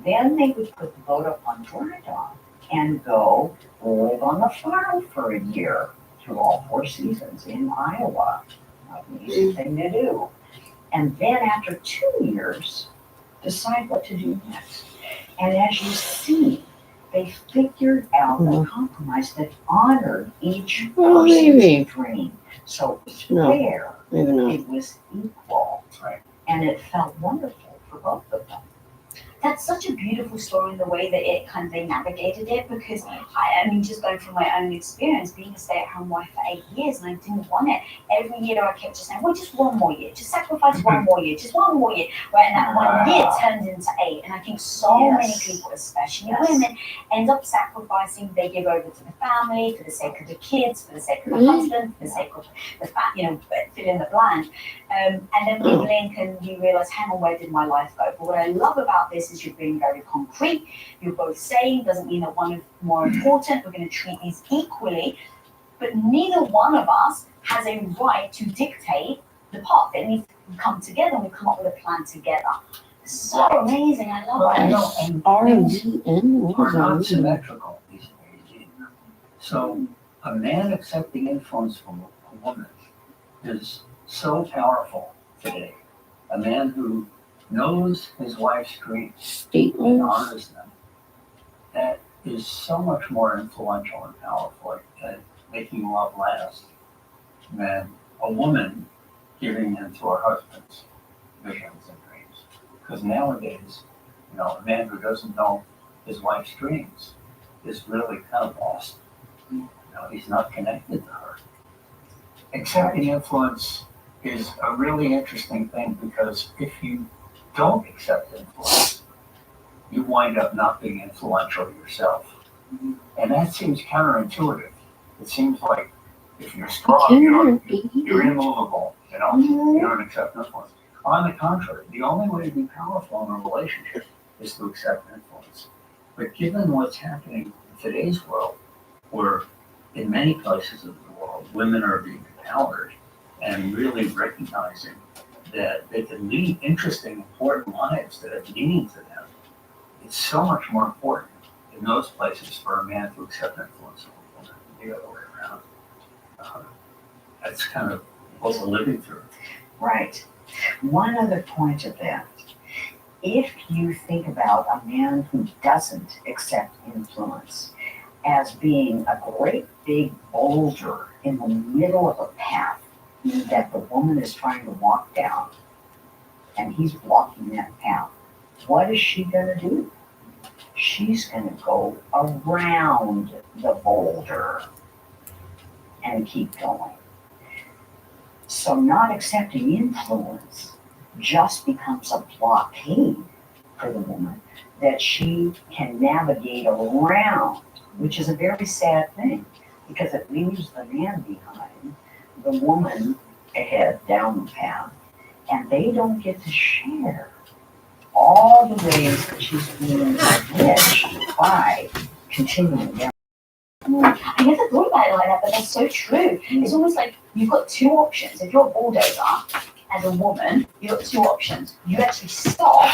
Then they would put the boat up on dry dock and go live on the farm for a year through all 4 seasons in Iowa. Not an easy thing to do. And then after 2 years, decide what to do next. And as you see, they figured out a compromise that honored each person's dream. So it was fair, it was equal, Right. and it felt wonderful for both of them. That's such a beautiful story in the way that it kind of they navigated it, because I mean, just going from my own experience, being a stay-at-home wife for 8 years, and I didn't want it. Every year I kept just saying, well, just one more year, just sacrifice one more year, just one more year. Right, and that 1 year turned into 8. And I think so many people, especially women, end up sacrificing. They give over to the family for the sake of the kids, for the sake of the husband, for the sake of the fill in the blank. And then we blink and you realize, hang on, where did my life go? But what I love about this is you're being very concrete. You're both saying, doesn't mean that one is more important. We're going to treat these equally. But neither one of us has a right to dictate the path. It needs to come together and we come up with a plan together. So amazing. I love it. And RGN? are not symmetrical these days. So a man accepting influence from a woman is so powerful today. A man who knows his wife's dreams and honors them, that is so much more influential and powerful at making love last than a woman giving in to her husband's visions and dreams. Because nowadays, a man who doesn't know his wife's dreams is really kind of lost. He's not connected to her. Accepting influence is a really interesting thing, because if you don't accept influence, you wind up not being influential yourself. And that seems counterintuitive. It seems like if you're strong, you're immovable, you don't accept influence. On the contrary, the only way to be powerful in a relationship is to accept influence. But given what's happening in today's world, where in many places of the world, women are being empowered and really recognizing that they can lead interesting, important lives that have meaning to them, it's so much more important in those places for a man to accept influence of a woman than the other way around. That's kind of what we're living through. Right. One other point of that. If you think about a man who doesn't accept influence as being a great big boulder in the middle of a path that the woman is trying to walk down, and he's blocking that path, what is she going to do? She's going to go around the boulder and keep going. So not accepting influence just becomes a blockade for the woman that she can navigate around, which is a very sad thing, because it leaves the man behind, the woman ahead down the path, and they don't get to share all the ways that she's being enriched by continuing down. I never thought about it like that, but that's so true. It's almost like you've got 2 options. If you're a bulldozer as a woman, you've got 2 options. You actually stop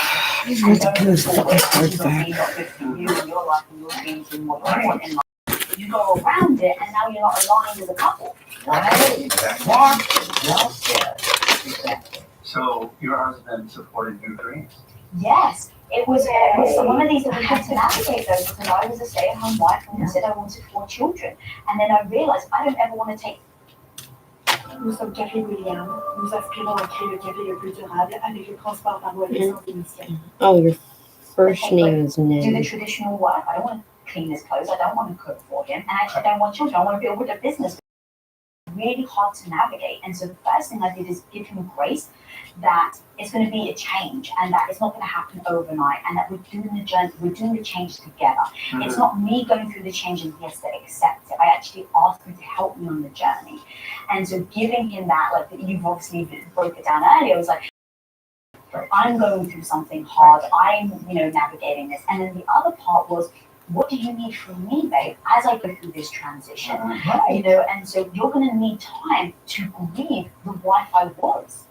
and go forward, which is obviously not good for you and your life and your dreams and what you want in life. You go around it, and now you're not aligned as a couple. Right? Exactly. Well said. Exactly. So your husband supported your dreams? Yes. It was one of these that we had to navigate though, because I was a stay-at-home wife and I said I wanted 4 children. And then I realized I don't ever want to take. Nous sommes Café William. Nous aspirons à créer le café le plus durable avec le transport par voie d'essence initiale. Oh, your first name is Do the Ned. traditional work. I don't want to clean his clothes. I don't want to cook for him. And actually, I don't want children. I want to build a business. Really hard to navigate. And so the first thing I did is give him grace that it's going to be a change and that it's not going to happen overnight, and that we're doing the journey, we're doing the change together. It's not me going through the change and he has to accept it. I actually asked him to help me on the journey. And so giving him that, like you've obviously broke it down earlier, I was like, I'm going through something hard. I'm, navigating this. And then the other part was what do you need from me, babe, as I go through this transition? You Right. know, and so you're going to need time to grieve the wife I was,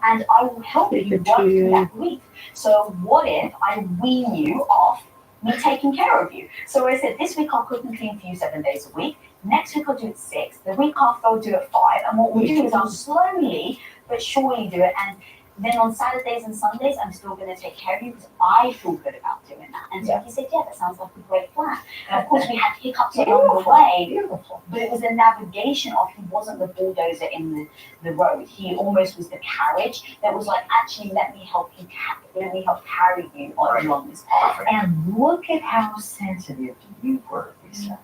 and I will help you work through that grief. So what if I wean you off me taking care of you? So I said, this week I'll cook and clean for you 7 days a week. Next week I'll do it 6. The week after I'll do it 5. And what we'll do is I'll slowly but surely do it. And then on Saturdays and Sundays, I'm still going to take care of you because I feel good about doing that. And so he said, yeah, that sounds like a great plan. And of course, we had hiccups along the way, Beautiful. but it was a navigation of, he wasn't the bulldozer in the road. He almost was the carriage that was like, actually, let me help you, let me help carry you along this path. And look at how sensitive you were, Lisa.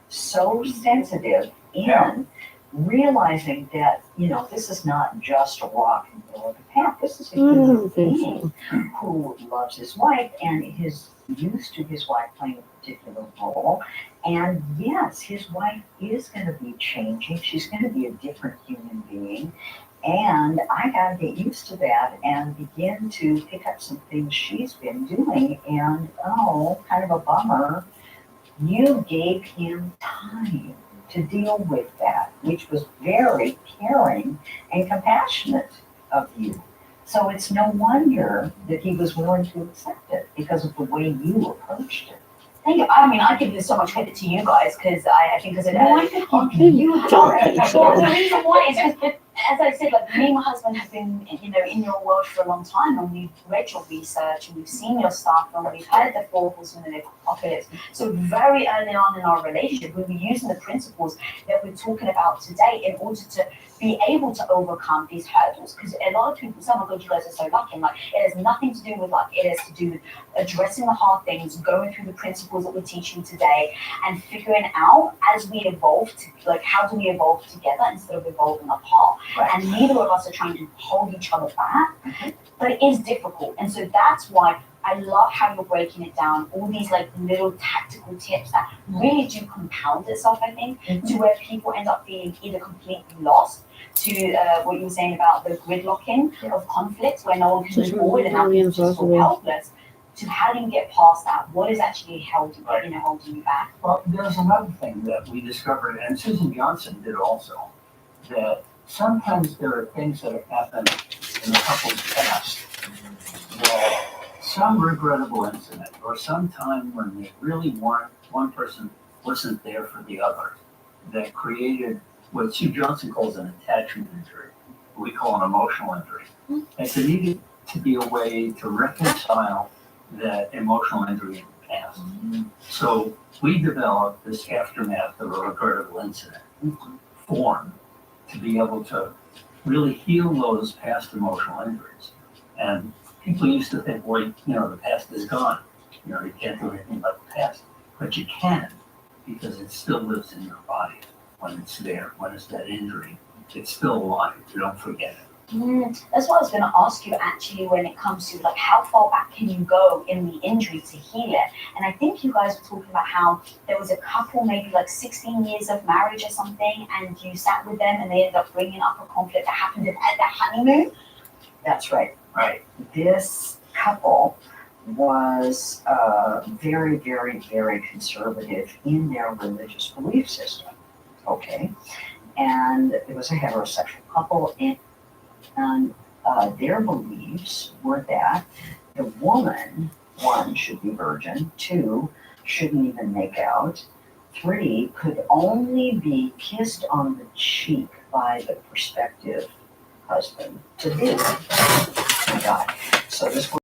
So sensitive in realizing that, you know, this is not just a rock in the middle of the path. This is a human being who loves his wife and is used to his wife playing a particular role. And yes, his wife is going to be changing. She's going to be a different human being. And I got to get used to that and begin to pick up some things she's been doing. And oh, kind of a bummer, you gave him time to deal with that, which was very caring and compassionate of you. So it's no wonder that he was willing to accept it because of the way you approached it. Thank you. I mean, I give this so much credit to you guys because I think because No, I think you don't think so. Well, the reason why is because, as I said, like me and my husband have been, you know, in your world for a long time, and we've read your research and we've seen your stuff and we've heard the 4 horsemen and the apocalypse. So very early on in our relationship, we were using the principles that we're talking about today in order to be able to overcome these hurdles. Because a lot of people say, oh my God, you guys are so lucky. And like, it has nothing to do with luck. It has to do with addressing the hard things, going through the principles that we're teaching today, and figuring out as we evolve, like how do we evolve together instead of evolving apart. Right. And neither of us are trying to hold each other back, but it is difficult. And so that's why I love how you're breaking it down, all these like little tactical tips that really do compound itself, I think, to where people end up feeling either completely lost to what you were saying about the gridlocking of conflict where no one can move forward and now people just feel helpless, to how do you get past that? What is actually holding you back? Well, there's another thing that we discovered, and Susan Johnson did also, that sometimes there are things that have happened in the couple's past that some regrettable incident or some time when they really weren't, one person wasn't there for the other, that created what Sue Johnson calls an attachment injury. We call an emotional injury. And there needed to be a way to reconcile that emotional injury in the past. So we developed this aftermath of a regrettable incident form to be able to really heal those past emotional injuries. And people used to think, well, you know, the past is gone. You know, you can't do anything about the past. But you can, because it still lives in your body when it's there, when it's that injury. It's still alive. You don't forget it. That's what I was going to ask you actually when it comes to like how far back can you go in the injury to heal it? And I think you guys were talking about how there was a couple maybe like 16 years of marriage or something, and you sat with them and they ended up bringing up a conflict that happened at that honeymoon. That's right. Right. This couple was very, very, very conservative in their religious belief system. Okay. And it was a heterosexual couple, and their beliefs were that the woman, 1, should be virgin, 2, shouldn't even make out, 3, could only be kissed on the cheek by the prospective husband to be. Oh my God. So this was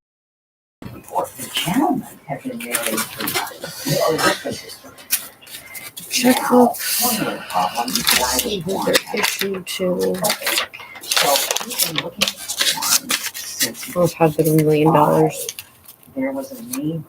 before. The gentleman had been married 3 times. This was his third marriage. Now, one of the problems is issue to okay. So he's been looking for one since I've had $1 million. there was a neighbor.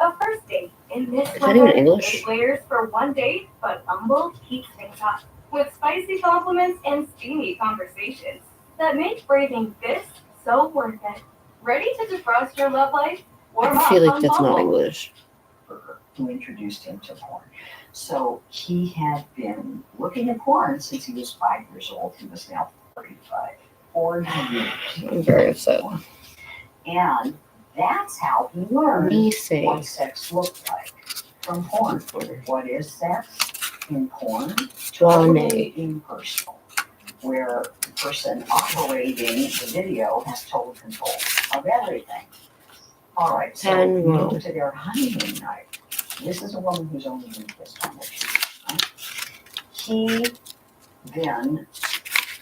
A first date. In this Is that even weather, English? 8 layers for one date, but Bumble keeps things hot. With spicy compliments and steamy conversations that make braving this so worth it. Ready to defrost your love life? Warm I feel up like on that's not Bumble. English. Who introduced him to porn. So he had been looking at porn since he was 5 years old. He was now 35. 40 years. I'm very upset. And That's how he learned Me say. what sex looked like from porn. What is sex in porn? Totally impersonal, where the person operating the video has total control of everything. All right, so And you wrong. go to their honeymoon night. This is a woman who's only been kissed on the cheek, right? He then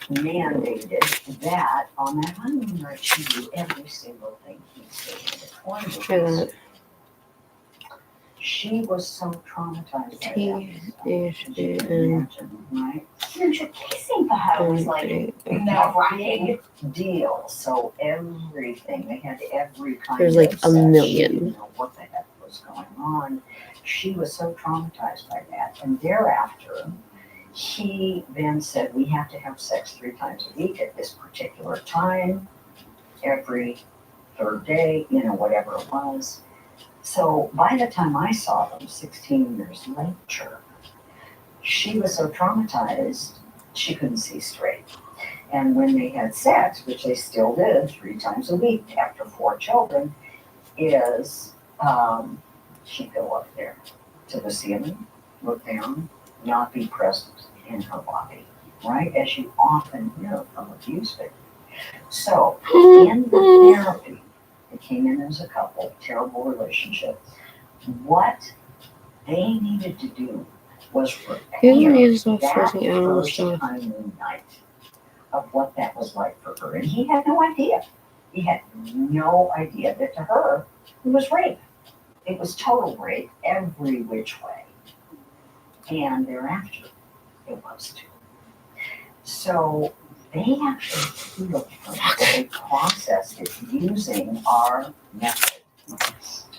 mandated that on that honeymoon night she do every single thing he said in the porn Try movies. that. She was so traumatized by T that. H As you A can N. imagine, right? Kissing for her was like nerve-wracking. Big deal. So everything, they had every kind There's of like a sex. She million. didn't know what the heck was going on. She was so traumatized by that. And thereafter, he then said, we have to have sex 3 times a week at this particular time, every third day, whatever it was. So by the time I saw them 16 years later, she was so traumatized, she couldn't see straight. And when they had sex, which they still did 3 times a week after 4 children, she'd go up there to the ceiling, look down, not be present in her body, right? As you often hear from abuse victims. So in the therapy, they came in as a couple, terrible relationship. What they needed to do was Who prepare is that forcing animal first stuff? honeymoon night of what that was like for her. And he had no idea. He had no idea that to her, it was rape. It was total rape every which way. And thereafter, it was too. So they actually healed from it. They processed it using our method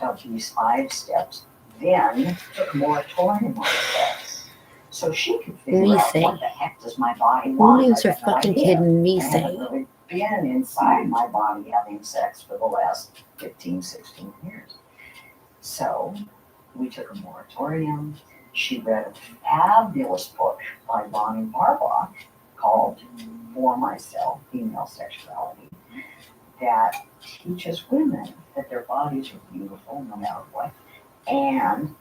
of these 5 steps, then took a moratorium on sex. So she could figure out what the heck does my body want. Who are fucking kidding me I haven't really been inside my body having sex for the last 15, 16 years. So we took a moratorium. She read a fabulous book by Bonnie Barbach called For Myself, Female Sexuality, that teaches women that their bodies are beautiful no matter what, and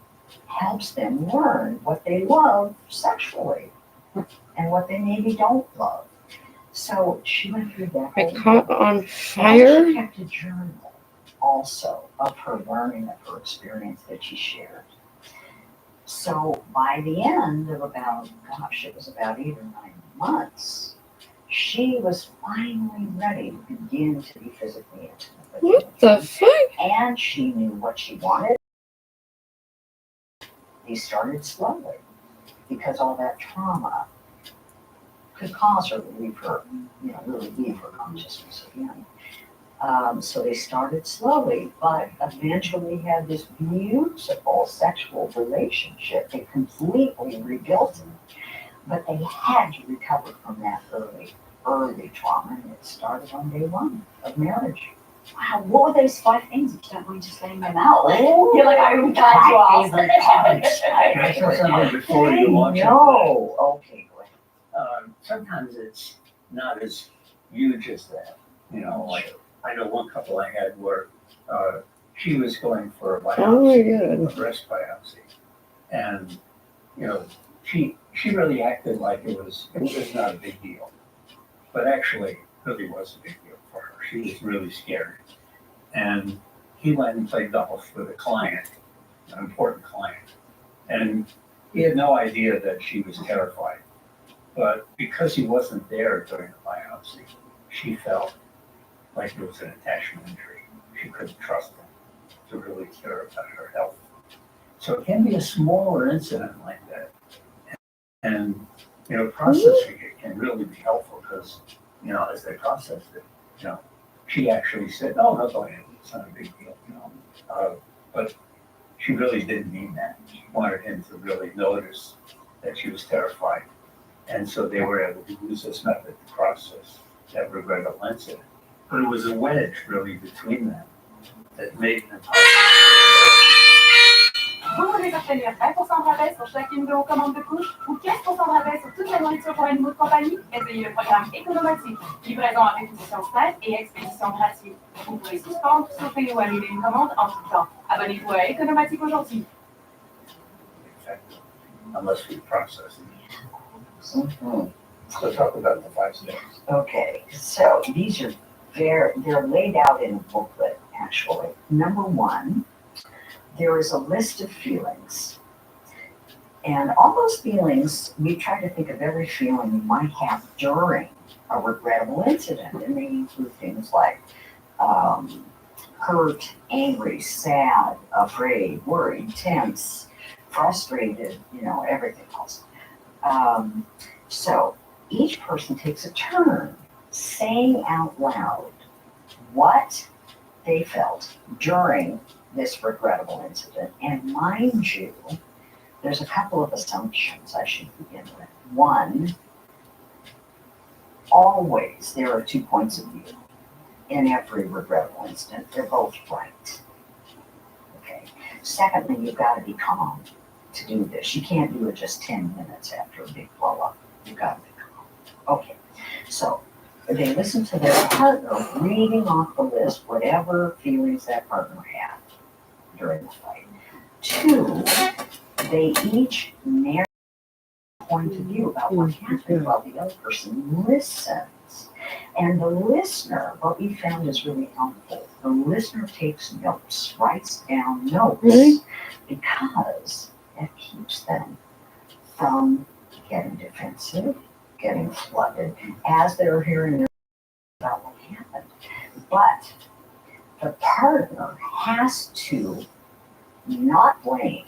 helps them learn what they love sexually and what they maybe don't love. So she went through that I whole caught book. on And fire. she kept a journal also of her learning, of her experience that she shared. So by the end of it was about 8 or 9 months, she was finally ready to begin to be physically intimate with What the fuck? and she knew what she wanted. They started slowly because all that trauma could cause her to leave her, really leave her consciousness again. So they started slowly, but eventually had this beautiful sexual relationship. They completely rebuilt it, but they had to recover from that early trauma, and it started on day 1 of marriage. Wow, what were those 5 things if you don't mind just laying them out? You're like, I would like to ask. Can I say something before you launch into No, okay, go ahead. that? Sometimes it's not as huge as that. Like I know one couple I had where she was going for a biopsy, a breast biopsy, and she really acted like it was not a big deal, but actually it really was a big deal for her. She was really scared, and he went and played golf with a client, an important client, and he had no idea that she was terrified. But because he wasn't there during the biopsy, she felt like it was an attachment injury. She couldn't trust him to really care about her health. So it can be a smaller incident like that. And, processing it can really be helpful because, as they processed it, she actually said, oh, no, go ahead. It's not a big deal, but she really didn't mean that. She wanted him to really notice that she was terrified. And so they were able to use this method to process that regrettable incident. But it was a wedge really between them that made them. Vous voulez obtenir 20% de rabais sur chacune de vos commandes de couches ou 15% de rabais sur toute la nourriture pour animaux de compagnie? Essayez le programme Économatique. Livraison à réquisition saine et expédition gratuite. Vous pouvez suspendre, stopper ou annuler une commande en tout temps. Abonnez-vous à Économatique aujourd'hui. Unless we process it. Mhm. Let's talk about the 5 steps. Okay, so these are they're laid out in a booklet, actually. Number 1, there is a list of feelings. And all those feelings, we try to think of every feeling you might have during a regrettable incident. And they include things like hurt, angry, sad, afraid, worried, tense, frustrated, everything else. So each person takes a turn saying out loud what they felt during this regrettable incident. And mind you, there's a couple of assumptions I should begin with. 1, always there are 2 points of view in every regrettable incident. They're both right. Okay. Secondly, you've got to be calm to do this. You can't do it just 10 minutes after a big blow up. You've got to be calm. Okay. So they listen to their partner reading off the list whatever feelings that partner had during the fight. 2, they each narrate a point of view about what happened while the other person listens. And the listener, what we found is really helpful. The listener takes notes, writes down notes, because it keeps them from getting defensive, getting flooded as they're hearing about what happened. But the partner has to not blame,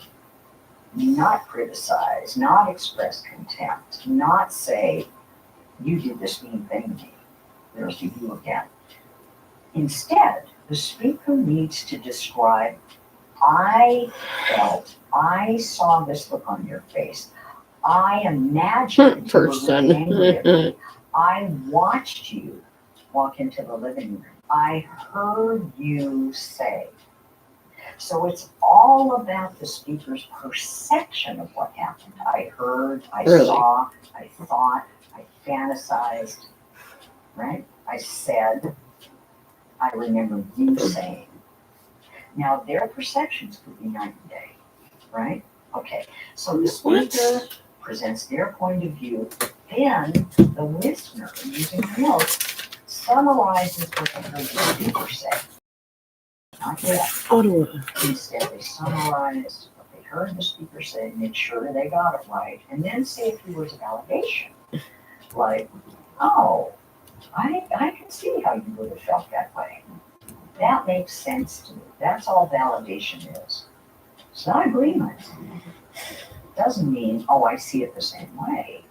not criticize, not express contempt, not say, you did this mean thing to me. There's you again. Instead, the speaker needs to describe, I saw this look on your face. I imagined you were really angry at me. I watched you walk into the living room. I heard you say. So it's all about the speaker's perception of what happened. I heard, I saw, I thought, I fantasized, right? I said, I remember you saying. Now their perceptions could be night and day, right? Okay, so the speaker presents their point of view, then the listener, using notes, summarizes what they heard the speaker say. Not yet. Instead, they summarize what they heard the speaker say, make sure they got it right, and then say a few words of validation. Like, oh, I can see how you would have felt that way. That makes sense to me. That's all validation is. It's not agreement. It doesn't mean, oh, I see it the same way.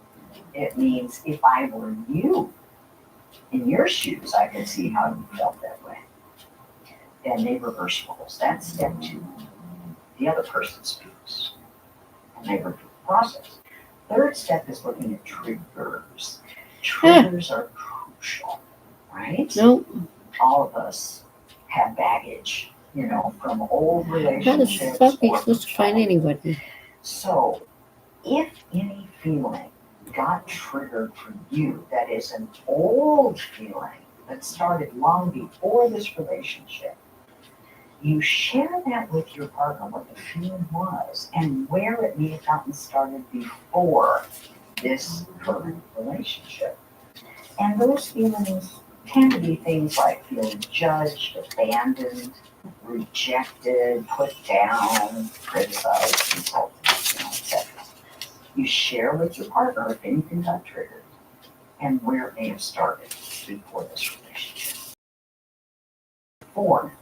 It means if I were you, in your shoes, I can see how you felt that way. Then they reverse roles. That's step 2. The other person speaks, and they repeat the process. Third step is looking at triggers. Triggers are crucial, right? Nope. All of us have baggage, from old How relationships. the fuck are you supposed to find anybody? So, if any feeling got triggered for you that is an old feeling that started long before this relationship, you share that with your partner, what the feeling was, and where it may have gotten started before this current relationship. And those feelings tend to be things like feeling judged, abandoned, rejected, put down, criticized, insulted, etc. You share with your partner if anything got triggered and where it may have started before this relationship. 4,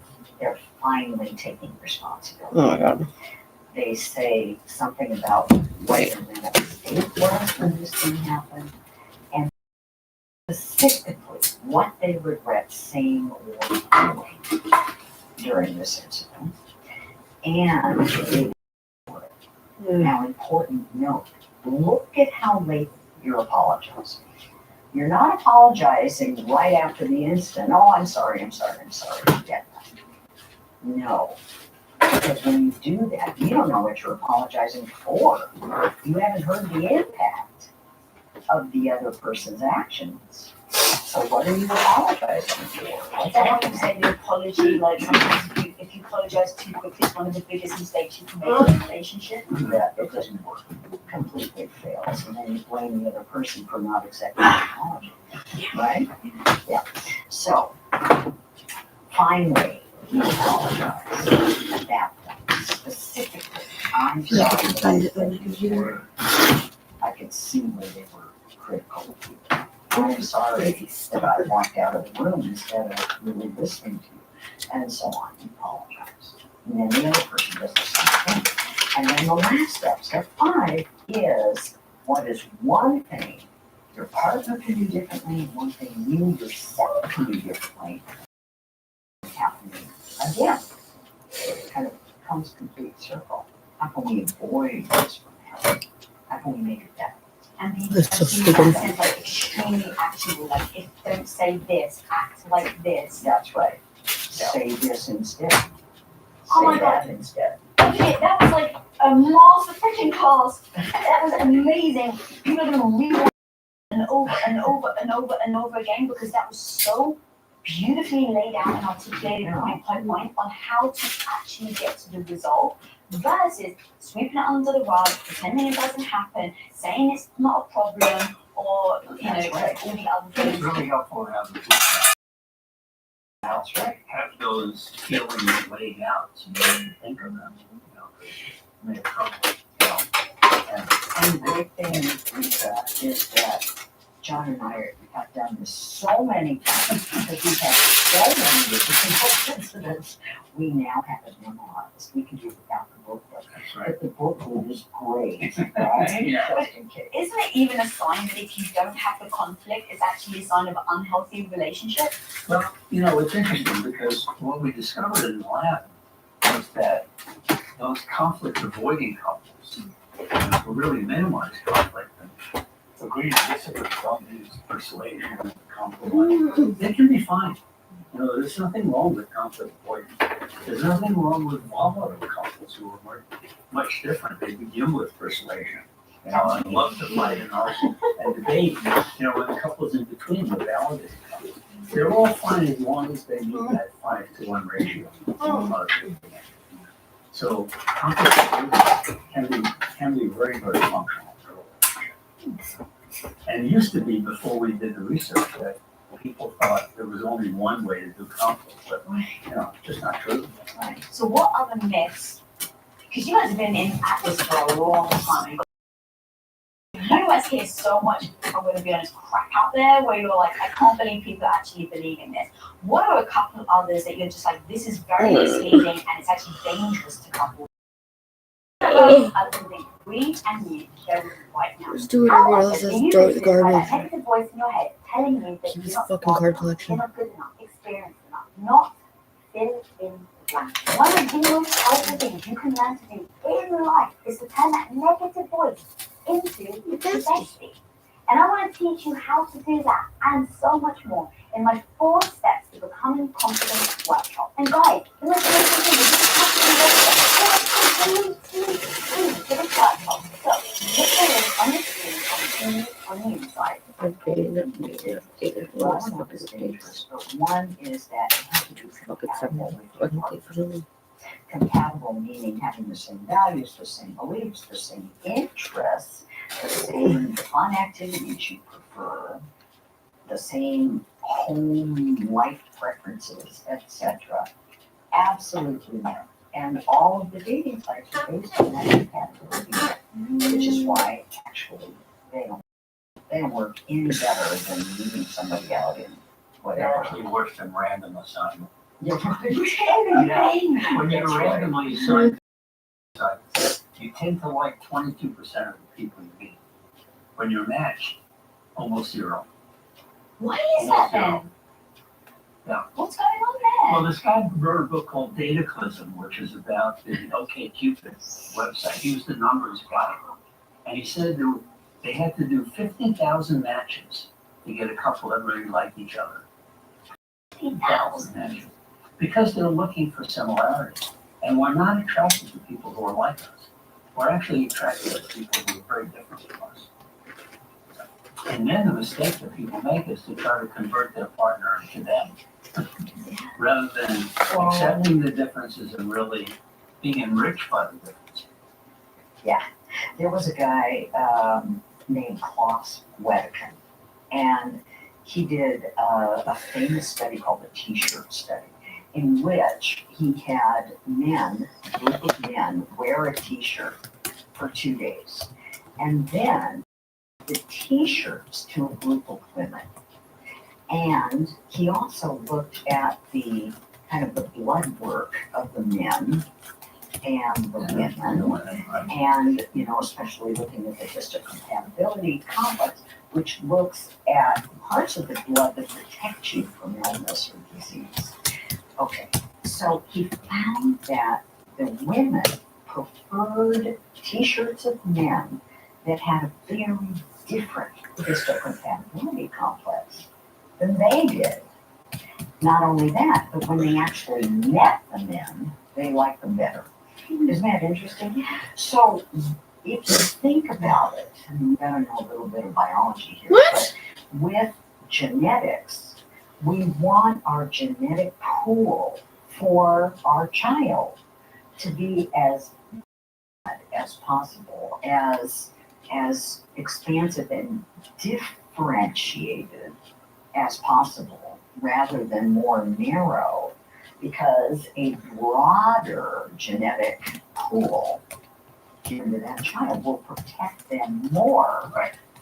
they're finally taking responsibility. Oh my God. They say something about what their mental state was when this thing happened, and specifically what they regret saying or doing during this incident. And they now, important note, look at how late you're apologizing. You're not apologizing right after the incident. Oh, I'm sorry. You get that. No. Because when you do that, you don't know what you're apologizing for. You haven't heard the impact of the other person's actions. So what are you apologizing for? Is that what you say the apology, like sometimes if you apologize too quickly, it's one of the biggest mistakes you can make in a relationship? That it doesn't work. Completely fails. And then you blame the other person for not accepting the apology. Right? Yeah. So finally, you apologize at that point. Specifically, I'm sorry that I said these words. I could see where they were critical of you. I'm sorry that I walked out of the room instead of really listening to you, and so on. You apologize. And then the other person does the same thing. And then the last step, step 5, is what is one thing your partner can do differently, and one thing you yourself can do differently happening again. So it kind of comes complete circle. How can we avoid this from happening? How can we make it better? And the That's so person stupid. that says like extremely actionable, like if don't say this, act like this. That's right. Say this instead. Oh my Say that instead. Okay, that was like a master freaking class. That was amazing. People are gonna read that and over and over and over and over again because that was so beautifully laid out and articulated point by point on how to actually get to the result versus sweeping it under the rug, pretending it doesn't happen, saying it's not a problem, or you know, like all the other It's things. really helpful to have the That's right. have those feelings laid out so you can think of them. You know, make trouble. And the great thing, Lisa, is that John and I have done this so many times because we've had so many different incidents. We now have it memorized. We can do it without the booklet. That's right. But the booklet is great, right? Yeah. Just in case. Isn't it even a sign that if you don't have the conflict, it's actually a sign of an unhealthy relationship? Well, you know, it's interesting because what we discovered in the lab was that those conflict avoiding couples who really minimize conflict and agree to disagree, don't use persuasion and compromise. They can be fine. You know, there's nothing wrong with conflict avoidance. There's nothing wrong with volatile couples who are much different. They begin with persuasion. You know, and love to fight and argue and debate. You know, when the couples in between, the validated couples, they're all fine as long as they meet that 5-to-1 ratio. So conflict avoidance can be very, very functional for a relationship. And it used to be before we did the research that people thought there was only one way to do conflict, but you know, it's just not true. Right. So what other myths? Because you guys have been at this for a long time. You guys hear so much, I'm going to be honest, crap out there where you're like, I can't believe people actually believe in this. What are a couple of others that you're just like, this is very misleading and it's actually dangerous to couples? I can think read and mute show right now. Just do whatever else Do is you throw it in the listen to that garbage. negative voice in your head telling you that Keep you're his not fucking smart card enough, collection. you're not good enough, experienced enough, not fill in the blank. One of the most powerful things you can learn to do in life is to turn that negative voice into the bestie. And I want to teach you how to do that and so much more in my 4 steps to becoming confident workshop. And guys, the most important thing is you just have to do this workshop. So, look at it on the screen on the inside. Well, I don't know if it's dangerous, but one is that you have to be compatible with your partner. Compatible meaning having the same values, the same beliefs, the same interests, the same fun activities you prefer, the same home life preferences, etc. Absolutely not. And all of the dating sites are based on that compatibility, which is why actually they don't work any better than meeting somebody out in They're whatever. actually worse than random assignment. You're right. Yeah. When you're That's right. randomly assigned sites, you tend to like 22% of the people you meet. When you're matched, almost 0. What is that then? Yeah. What's going on there? Well, this guy wrote a book called Dataclism, which is about the OkCupid website. He was the numbers guy. And he said they had to do 50,000 matches to get a couple that really liked each other. 50,000 matches. Because they're looking for similarities. And we're not attracted to people who are like us. We're actually attracted to people who are very different from us. And then the mistake that people make is to try to convert their partner into them, rather than accepting the differences and really being enriched by the differences. There was a guy named Klaus Wedekind, and he did a famous study called the T-shirt study, in which he had a group of men, wear a T-shirt for 2 days, and then the T-shirts to a group of women. And he also looked at the kind of the blood work of the men and the women, and especially looking at the histocompatibility complex, which looks at parts of the blood that protect you from illness or disease. Okay, so he found that the women preferred T-shirts of men that had a very different histocompatibility complex than they did. Not only that, but when they actually met the men, they liked them better. Isn't that interesting? So if you think about it, and you gotta know a little bit of biology here, but with genetics, we want our genetic pool for our child to be as possible, as expansive and differentiated as possible, rather than more narrow, because a broader genetic pool given to that child will protect them more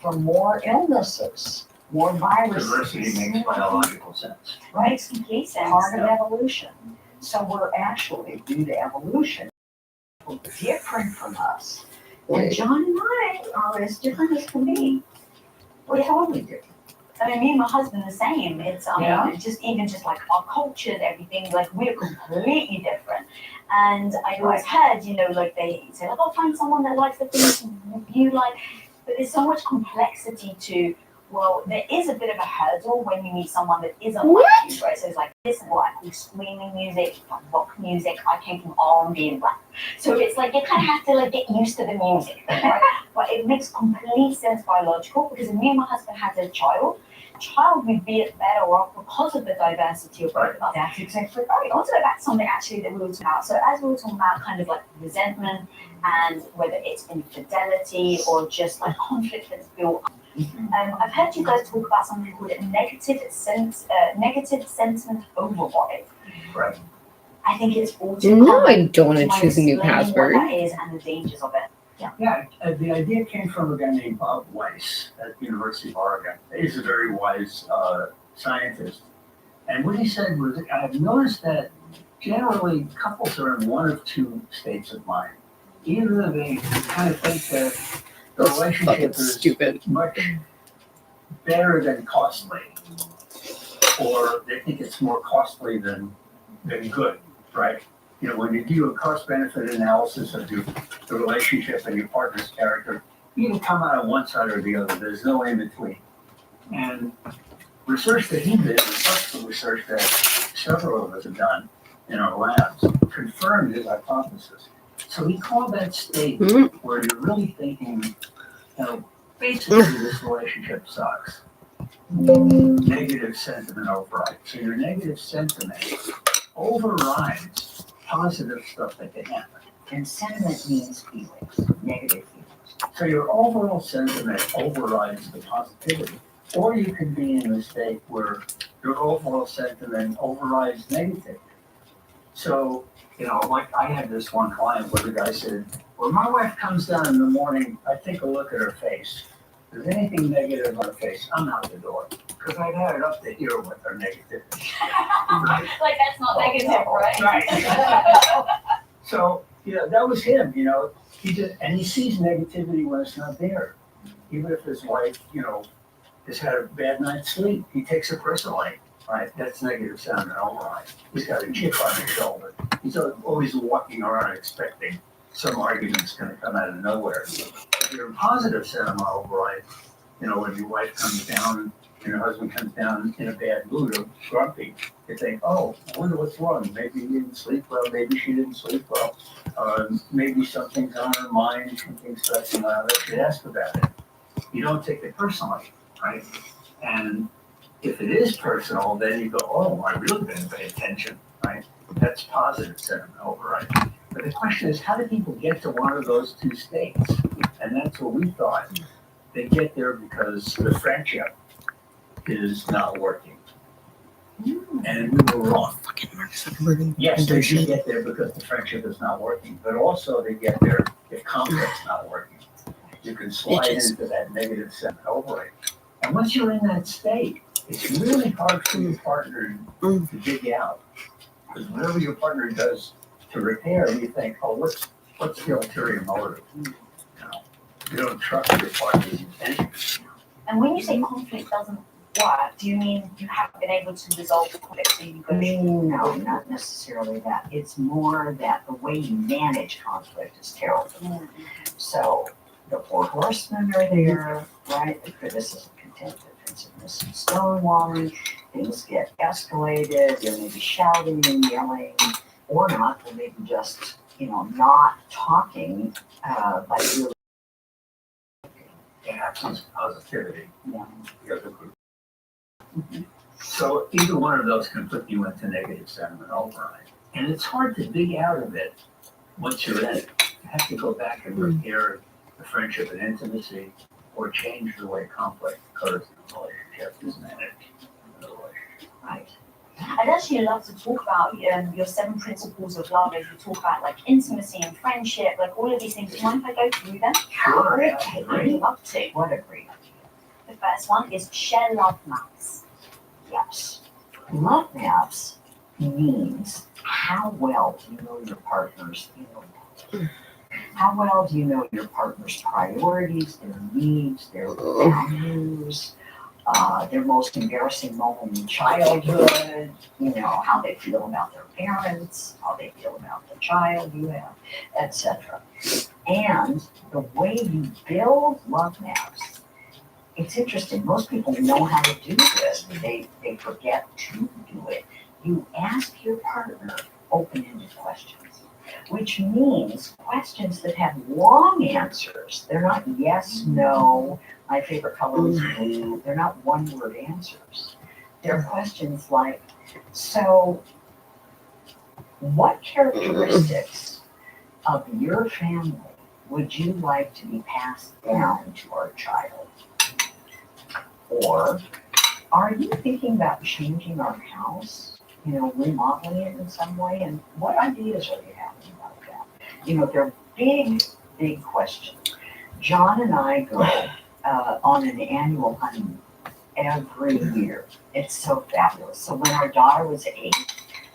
from more illnesses, more viruses. Diversity makes biological sense. Right? Makes complete sense. Part of evolution. So we're actually, due to evolution, different from us. And John and I are as different as can be. We're totally different. I mean, me and my husband the same. It's it's just even just like our cultures, everything, like we're completely different. And I always heard, like they say, like, I'll find someone that likes the things you like. But there's so much complexity to, well, there is a bit of a hurdle when you meet someone that isn't like you, right? So it's like, this is what I call screaming music, rock music. I came from R&B and rap. So it's like, you kind of have to like get used to the music, right? But it makes complete sense biological, because if me and my husband had a child would be better off because of the diversity of both of us. That's exactly right. I want to go back to something actually that we were talking about. So as we were talking about kind of like resentment and whether it's infidelity or just like conflict that's built up. I've heard you guys talk about something called a negative sentiment override. Right. I think it's all too No, I common. don't want Do to you mind choose a new explaining password. What that is and the dangers of it. Yeah, the idea came from a guy named Bob Weiss at the University of Oregon. He's a very wise scientist. And what he said was, I've noticed that generally couples are in one of two states of mind. Either they kind of think that the relationship is stupid. much better than costly, or they think it's more costly than good, right? When you do a cost-benefit analysis of the relationship and your partner's character, you can come out on one side or the other. There's no in between. And research that he did, the research that several of us have done in our labs, confirmed his hypothesis. So he called that state where you're really thinking, basically this relationship sucks. Negative sentiment override. So your negative sentiment overrides positive stuff that can happen. And sentiment means feelings, negative feelings. So your overall sentiment overrides the positivity. Or you can be in a state where your overall sentiment overrides negativity. So, like I had this one client where the guy said, when my wife comes down in the morning, I take a look at her face. If there's anything negative on her face, I'm out the door. Because I've had it up to here with her negativity. Right? Like that's not negative, right? Right. So, that was him, he sees negativity when it's not there. Even if his wife, has had a bad night's sleep, he takes it personally, right? That's negative sentiment override. He's got a chip on his shoulder. He's always walking around expecting some argument's going to come out of nowhere. If you're a positive sentiment override, when your wife comes down and your husband comes down in a bad mood or grumpy, you think, oh, I wonder what's wrong. Maybe he didn't sleep well. Maybe she didn't sleep well. Maybe something's on her mind, something's stressing her out. You ask about it. You don't take it personally, right? And if it is personal, then you go, oh, I really didn't pay attention, right? That's positive sentiment override. But the question is, how do people get to one of those two states? And that's what we thought. They get there because the friendship is not working. And we were wrong. Yes, they do get there because the friendship is not working, but also they get there if conflict's not working. You can slide into that negative sentiment override. And once you're in that state, it's really hard for your partner to dig out. Because whatever your partner does to repair, you think, oh, what's the ulterior motive? You don't trust your partner's intentions. And when you say conflict doesn't work, do you mean you haven't been able to resolve the conflict? So you go, No, not necessarily that. It's more that the way you manage conflict is terrible. So the four horsemen are there, right? The criticism, contempt, defensiveness, and stonewalling. Things get escalated. There may be shouting and yelling, or not. Or maybe just, not talking, like really. Absence of positivity. Yeah. The other group. So either one of those can put you into negative sentiment override. And it's hard to dig out of it once you're in it. You have to go back and repair the friendship and intimacy or change the way conflict occurs in the relationship is managed in the relationship. right. I'd actually love to talk about your 7 principles of love as you talk about like intimacy and friendship, like all of these things. Do you mind if I go through them? Sure. Okay, I'd love to. What a great. The first one is share love maps. Yes. Love maps means how well do you know your partner's How well do you know your partner's priorities, their needs, their values, their most embarrassing moment in childhood, how they feel about their parents, how they feel about the child you have, etc. And the way you build love maps, it's interesting. Most people know how to do this, but they forget to do it. You ask your partner open-ended questions, which means questions that have long answers. They're not yes, no, my favorite color is blue. They're not one-word answers. They're questions like, so what characteristics of your family would you like to be passed down to our child? Or are you thinking about changing our house, remodeling it in some way? And what ideas are you having about that? They're big, big questions. John and I go on an annual honeymoon every year. It's so fabulous. So when our daughter was 8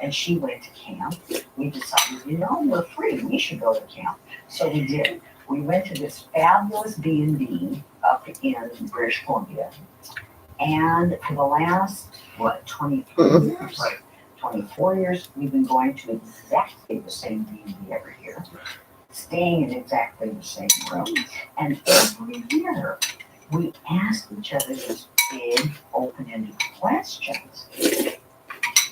and she went to camp, we decided, we're free. We should go to camp. So we did. We went to this fabulous B&B up in British Columbia. And for the last, 23 years? Right. 24 years, we've been going to exactly the same B&B every year, staying in exactly the same room. And every year, we ask each other these big, open-ended questions.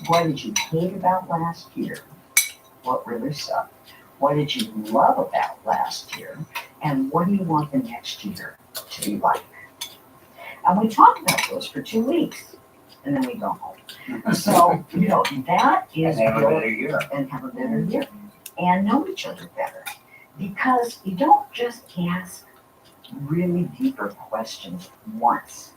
What did you hate about last year? What really sucked? What did you love about last year? And what do you want the next year to be like? And we talk about those for 2 weeks, and then we go home. So, that is And have a better year. And have a better year. And know each other better. Because you don't just ask really deeper questions once.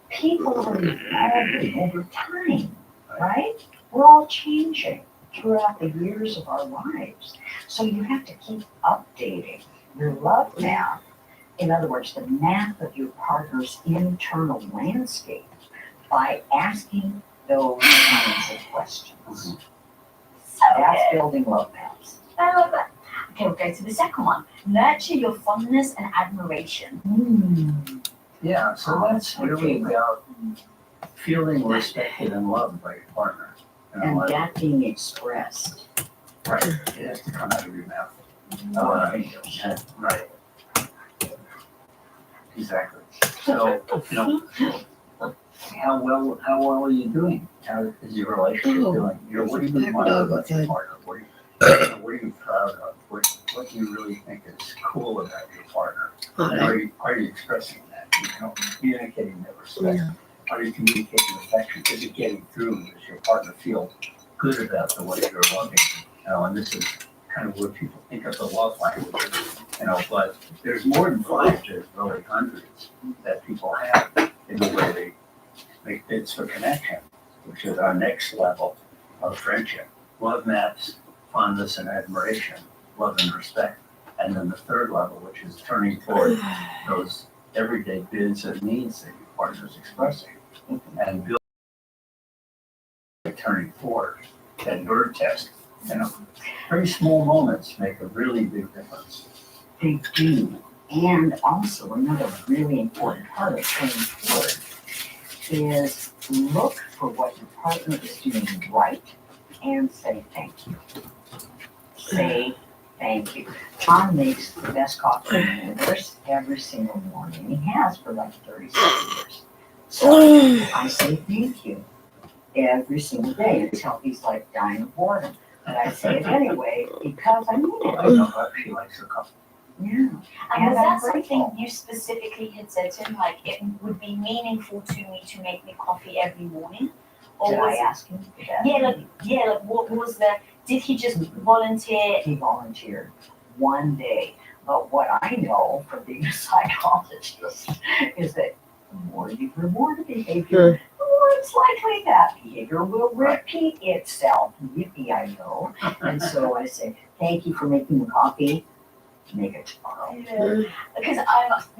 People are evolving over time, right? We're all changing throughout the years of our lives. So you have to keep updating your love map. In other words, the map of your partner's internal landscape by asking those kinds of questions. That's building love maps. I love that. Okay, we'll go to the second one. Nurture your fondness and admiration. Yeah, so that's really about feeling respected and loved by your partner. And that being expressed. Right, it has to come out of your mouth. Right. Exactly. So, how well are you doing? How is your relationship doing? What do you admire about your partner? What are you proud of? What do you really think is cool about your partner? And are you expressing that? Communicating that respect. Yeah. Are you communicating affection? Is it getting through? Does your partner feel good about the way you're loving? And this is kind of what people think of the love languages. But there's more than 5. There's really hundreds that people have in the way they make bids for connection, which is our next level of friendship. Love maps, fondness and admiration, love and respect. And then the third level, which is turning toward those everyday bids and needs that your partner's expressing. And building turning forward, that bird test. Very small moments make a really big difference. They do. And also another really important part of turning forward is look for what your partner is doing right and say thank you. Say thank you. John makes the best coffee in the universe every single morning. He has for like 37 years. So I say thank you every single day until he's like dying of boredom. But I say it anyway because I mean I it. know she likes her coffee. Yeah. And was that I'm something grateful. you specifically had said to him, like it would be meaningful to me to make me coffee every morning? Or Did was I ask him? like what was the, did he just volunteer? He volunteered one day. But what I know from being a psychologist is that the more you reward a behavior, the more it's likely that behavior will repeat itself. Yippee-I-know. And so I say, thank you for making the coffee. Make it tomorrow. Because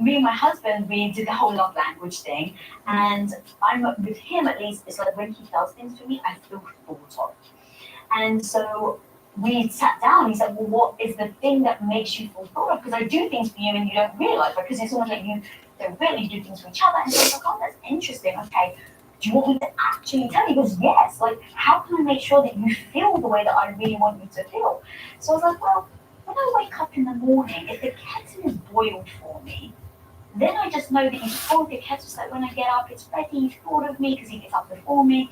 me and my husband, we did the whole love language thing, and I'm with him at least. It's like when he does things for me, I feel thought of. And so we sat down. He said, "Well, what is the thing that makes you feel thought of? Because I do things for you and you don't realize, because it's almost like you don't really do things for each other." And so I was like, "Oh, that's interesting. Okay, do you want me to actually tell you?" He goes, "Yes. Like, how can I make sure that you feel the way that I really want you to feel?" So I was like, "Well, when I wake up in the morning, if the kettle is boiled for me, then I just know that he's thought of the kettle. So when I get up, it's ready. He's thought of me because he gets up before me."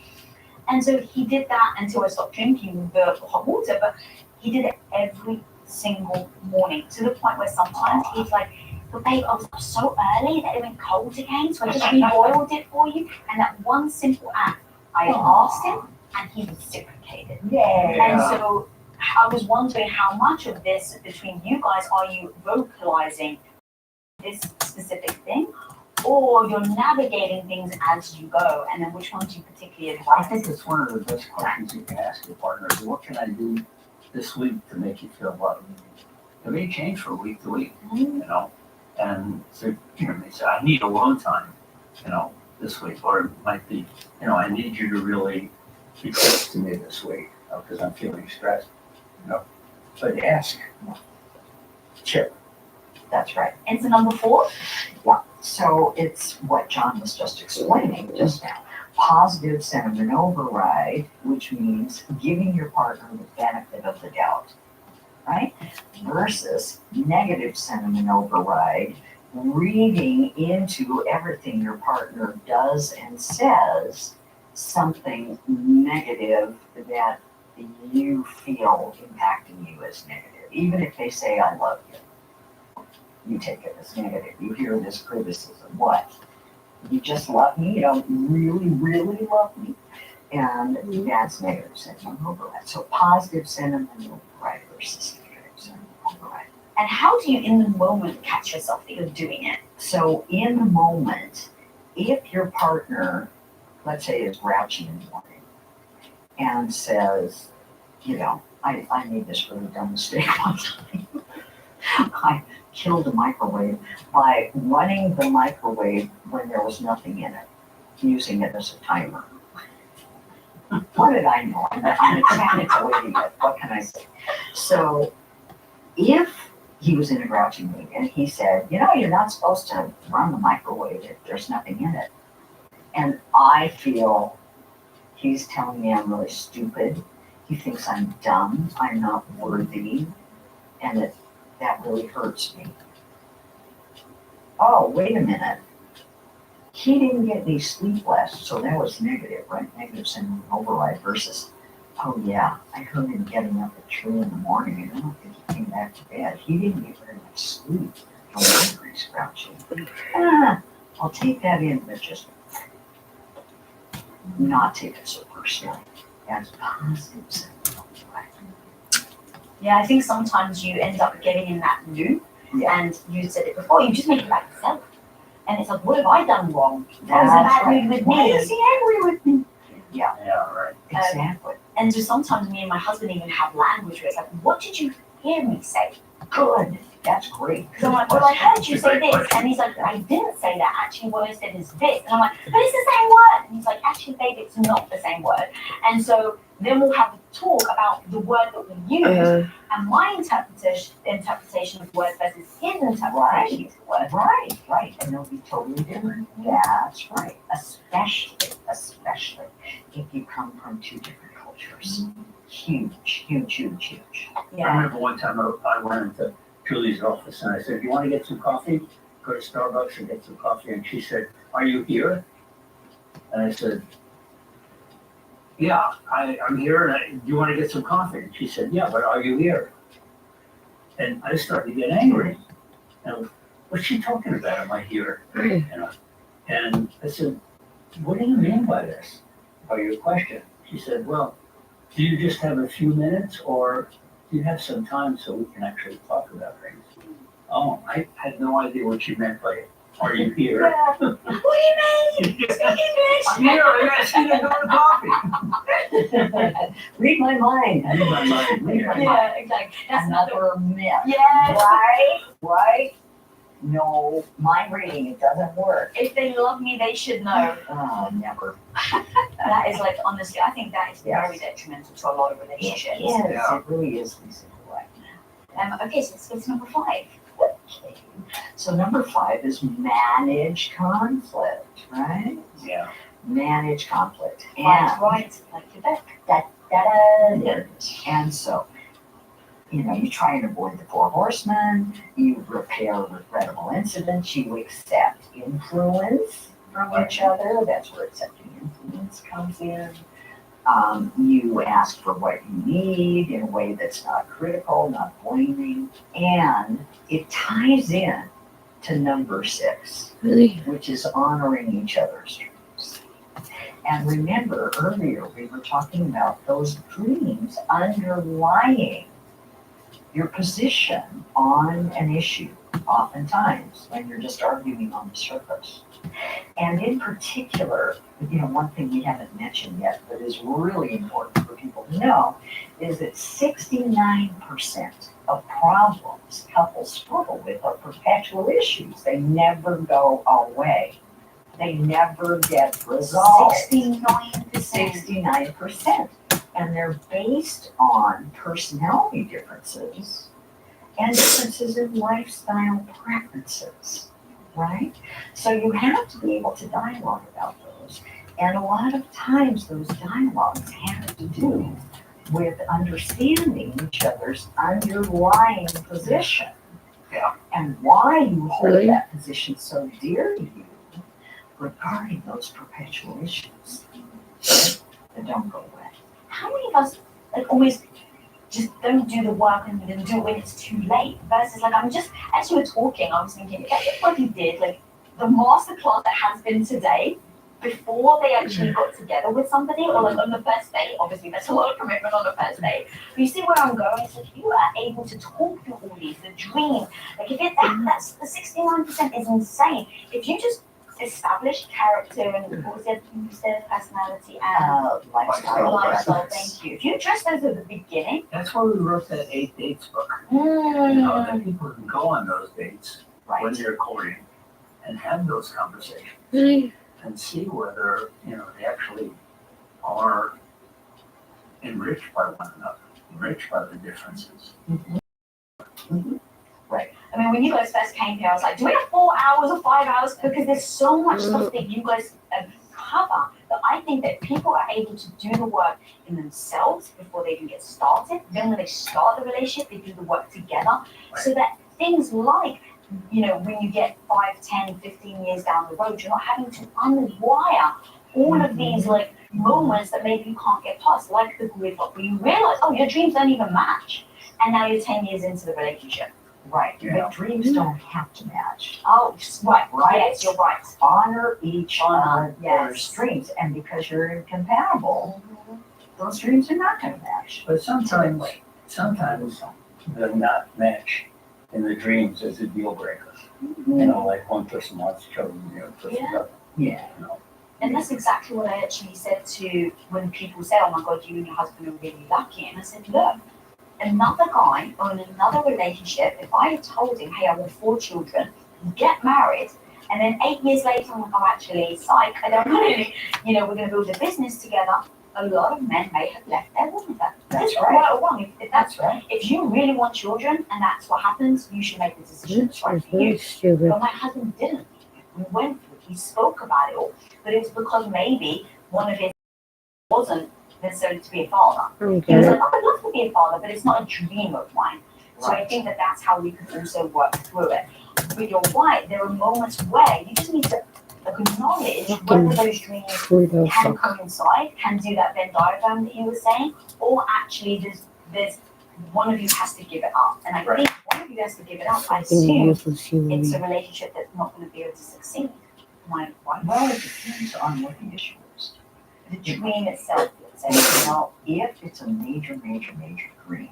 And so he did that until I stopped drinking the hot water. But he did it every single morning, to the point where sometimes he's like, "But babe, I was up so early that it went cold again, so I just reboiled it for you." And that one simple act, I asked him, and he reciprocated. Yay. And so I was wondering how much of this between you guys are you vocalizing this specific thing, or you're navigating things as you go, and then which one do you particularly I advise? think it's one of the best questions you can ask your partner is, what can I do this week to make you feel loved? It may change from week to week, and so, they say, "I need alone time, this week," or it might be, "I need you to really be close to me this week, because I'm feeling stressed," but ask. Sure. That's right. And so number 4, So it's what John was just explaining just now. Positive sentiment override, which means giving your partner the benefit of the doubt, right? Versus negative sentiment override, reading into everything your partner does and says something negative that you feel impacting you as negative. Even if they say, "I love you," you take it as negative. You hear this criticism. What? You just love me? You don't really, really love me? And that's negative sentiment override. So positive sentiment override versus negative sentiment override. and how do you in the moment catch yourself that you're doing it? So in the moment, if your partner, let's say, is grouchy in the morning and says, I made this really dumb mistake one time. I killed a microwave by running the microwave when there was nothing in it, using it as a timer. What did I know? I'm a technical idiot. What can I say? So if he was in a grouchy mood and he said, "You're not supposed to run the microwave if there's nothing in it," and I feel he's telling me I'm really stupid, he thinks I'm dumb, I'm not worthy, and that really hurts me. Oh, wait a minute. he didn't get any sleep last, so that was negative, right? Negative syndrome override versus, oh yeah, I heard him getting up at 3 in the morning and I don't think he came back to bed. He didn't get very much sleep. No wonder he's grouchy. I'll take that in, but just not take it so personally. As positive syndrome. Yeah, I think sometimes you end up getting in that loop, Yeah. and you said it before, you just make it about yourself. And it's like, what have I done wrong? Why is That's he right. angry with Why me? is he angry with me? Yeah, right. Exactly. And so sometimes me and my husband even have language where it's like, what did you hear me say? Good. That's great. Because I'm like, well, I heard you say this. And he's like, I didn't say that. Actually, what I said is this. And I'm like, but it's the same word. And he's like, actually, babe, it's not the same word. And so then we'll have a talk about the word that we use and my interpretation of the word versus his interpretation of the word. Right. And they'll be totally different. That's right. Especially if you come from two different cultures. Huge. I Yeah. remember one time I went into Julie's office and I said, you want to get some coffee? Go to Starbucks and get some coffee. And she said, are you here? And I said, yeah, I'm here. And do you want to get some coffee? And she said, yeah, but are you here? And I started to get angry. And what's she talking about? Am I here? You know? And I said, what do you mean by this? By your question? She said, well, do you just have a few minutes or do you have some time so we can actually talk about things? Oh, I had no idea what she meant by, are you here? What do you mean? Speak English. I'm here, I asked you to go to coffee. Read my mind. Read my mind. Yeah, exactly. That's Another myth. Yes. Right? No, mind reading, it doesn't work. If they love me, they should know. Oh, never. That is like, honestly, I think that is very Yes. detrimental to a lot of relationships. Yeah. It really is, Lisa. Right. Okay, so let's go to number 5. Okay. So number 5 is manage conflict, right? Yeah. Manage conflict. Right, like your book. There it is. And so, you try and avoid the 4 horsemen, you repair regrettable incidents, you accept influence from each other. That's where accepting influence comes in. You ask for what you need in a way that's not critical, not blaming, and it ties in to number 6, which is honoring each other's dreams. And remember, earlier we were talking about those dreams underlying your position on an issue, oftentimes when you're just arguing on the surface. And in particular, one thing we haven't mentioned yet, but is really important for people to know, is that 69% of problems couples struggle with are perpetual issues. They never go away. They never get resolved. 69%. And they're based on personality differences and differences in lifestyle preferences, right? So you have to be able to dialogue about those. And a lot of times those dialogues have to do with understanding each other's underlying position. Yeah. And why you hold that position so dear to you regarding those perpetual issues that don't go away. How many of us always just don't do the work and then do it when it's too late? Versus as you were talking, I was thinking, if everybody did the masterclass that has been today before they actually got together with somebody, or on the first date. Obviously, there's a lot of commitment on the first date. But you see where I'm going? So if you are able to talk through all these, the dream, that's the 69% is insane. If you just establish character and what was it? You said personality and lifestyle. Thank you. If you address those at the beginning, That's why we wrote that 8 dates book. That people can go on those dates when they're courting and have those conversations and see whether they actually are enriched by one another, enriched by the differences. Right. I mean, when you guys first came here, I was like, do we have 4 hours or 5 hours? Because there's so much stuff that you guys cover that I think that people are able to do the work in themselves before they even get started. Then when they start the relationship, they do the work together. So that things like you know, when you get 5, 10, 15 years down the road, you're not having to unwire all of these like moments that maybe you can't get past, like the grid lock, where you realize, oh, your dreams don't even match. And now you're 10 years into the relationship. Right, Yeah. but dreams don't have to match. Oh, right, Right. yes, you're right. Honor each other's Yes. dreams, and because you're incompatible, those dreams are not going to match. But sometimes the not match in the dreams is a deal breaker. You know, like one person wants children, the other person Yeah. doesn't. Yeah. You know. And that's exactly what I actually said to when people say, oh my God, you and your husband are really lucky. And I said, look, another guy or in another relationship, if I had told him, hey, I want 4 children, get married, and then 8 years later, I'm like, oh, actually, psych, I don't really, you know, we're going to build a business together. A lot of men may have left their woman. That's right. Right or wrong. If that's right. if you really want children and that's what happens, you should make the decision that's right for you. stupid. But my husband didn't. We went through it. He spoke about it all, but it's because maybe one of his wasn't necessarily to be a father. He was like, oh, I'd love to be a father, but it's not a dream of mine. So I think that that's how we could also work through it. But you're right, there are moments where you just need to acknowledge whether those dreams can coincide, can do that Venn diagram that you were saying, or actually there's one of you has to give it up. And I think one of you has to give it up. I assume it's a relationship that's not going to be able to succeed. Well, it depends on what the issue is. the dream itself, let's And say. you know, if it's a major dream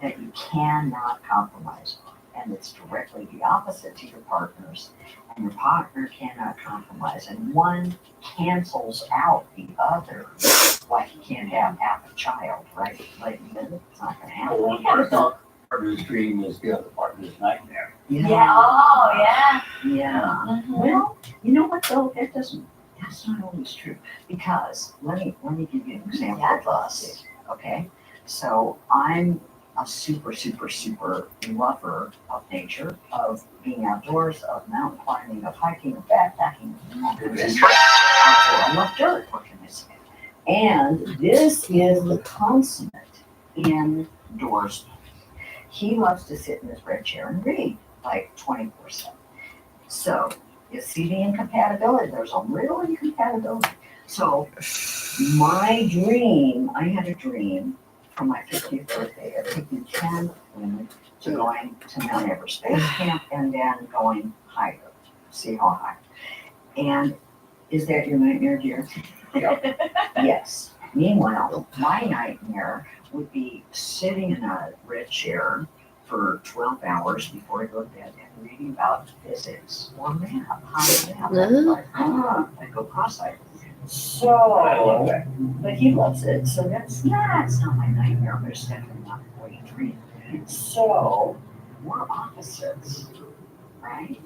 that you cannot compromise on, and it's directly the opposite to your partner's, and your partner cannot compromise, and one cancels out the other, like you can't have half a child, right? Like, it's not gonna happen. Well, one partner's dream is the other partner's nightmare. Yeah, oh, yeah. Yeah. Mhm. Well, you know what though, that's not always true, because let me give you an example of us, okay? So I'm a super lover of nature, of being outdoors, of mountain climbing, of hiking, of backpacking, I love dirt, what can I say? And this is the consummate indoors. He loves to sit in his red chair and read, like 24/7. So, you see the incompatibility, there's a real incompatibility. So, I had a dream for my 50th birthday of taking 10 women to going to Mount Everest Base Camp and then going higher, see how high. And is that your nightmare, dear? Yes. Meanwhile, my nightmare would be sitting in a red chair for 12 hours before I go to bed and reading about physics or math, high math. I go cross-eyed. So, but he loves it, so that's not my nightmare, but it's definitely not what he dreamed. So, we're opposites, right?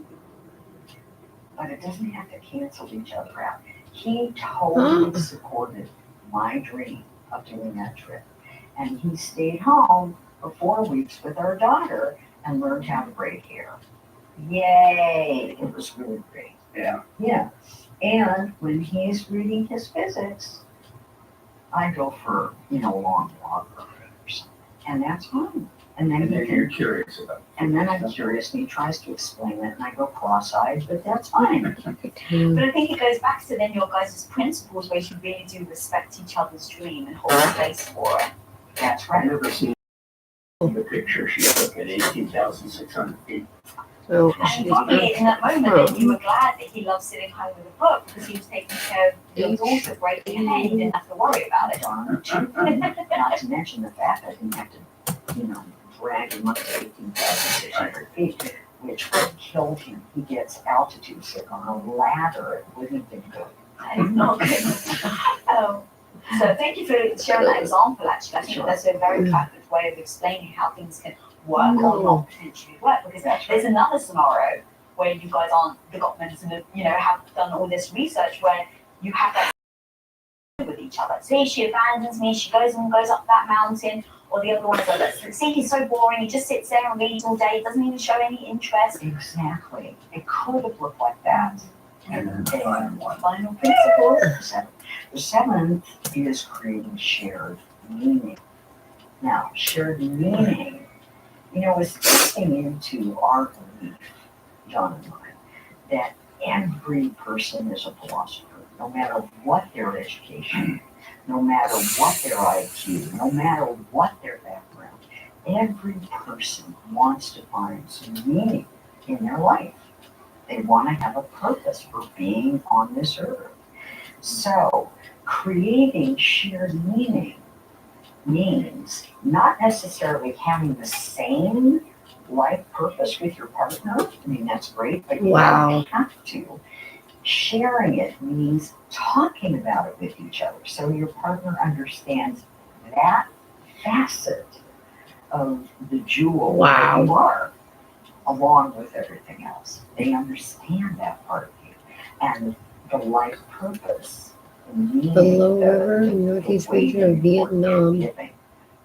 But it doesn't have to cancel each other out. He totally supported my dream of doing that trip. And he stayed home for 4 weeks with our daughter and learned how to braid hair. Yay! It was really great. Yeah. Yeah. And when he's reading his physics, I go for, a long walk or something. And that's fine. And then you're curious about it. And then I'm curious and he tries to explain it and I go cross-eyed, but that's fine. But I think it goes back to then your guys' principles where you really do respect each other's dream and hold space for it. That's I've right. never seen the picture she took at 18,600 feet. Oh, And probably in that moment, then you were glad that he loved sitting home with a book because he was taking care of your daughter breaking her head. You didn't have to worry about it. Not to mention the fact that I didn't have to, drag him up to 18,600 feet, which would have killed him. He gets altitude sick on a ladder. It wouldn't have been good. That is not good. So thank you for sharing that example, actually. I think that's a very practical way of explaining how things can work or not potentially work. Because there's another scenario where you guys aren't the Gottmans and have done all this research where you have that with each other. See, she abandons me, she goes up that mountain, or the other one is like, see, he's so boring, he just sits there and reads all day, doesn't even show any interest. Exactly. It could have looked like that. And then Final principle. The seventh is creating shared meaning. Now, shared meaning, You know, it's listening into our belief, John and mine, that every person is a philosopher, no matter what their education, no matter what their IQ, no matter what their background. Every person wants to find some meaning in their life. They want to have a purpose for being on this earth. So, creating shared meaning means not necessarily having the same life purpose with your partner. I mean, that's great, but you don't have to. Sharing it means talking about it with each other so your partner understands that facet of the jewel that you are, along with everything else. They understand that part of you. And the life purpose, The Low River, Northeast region of Vietnam. Giving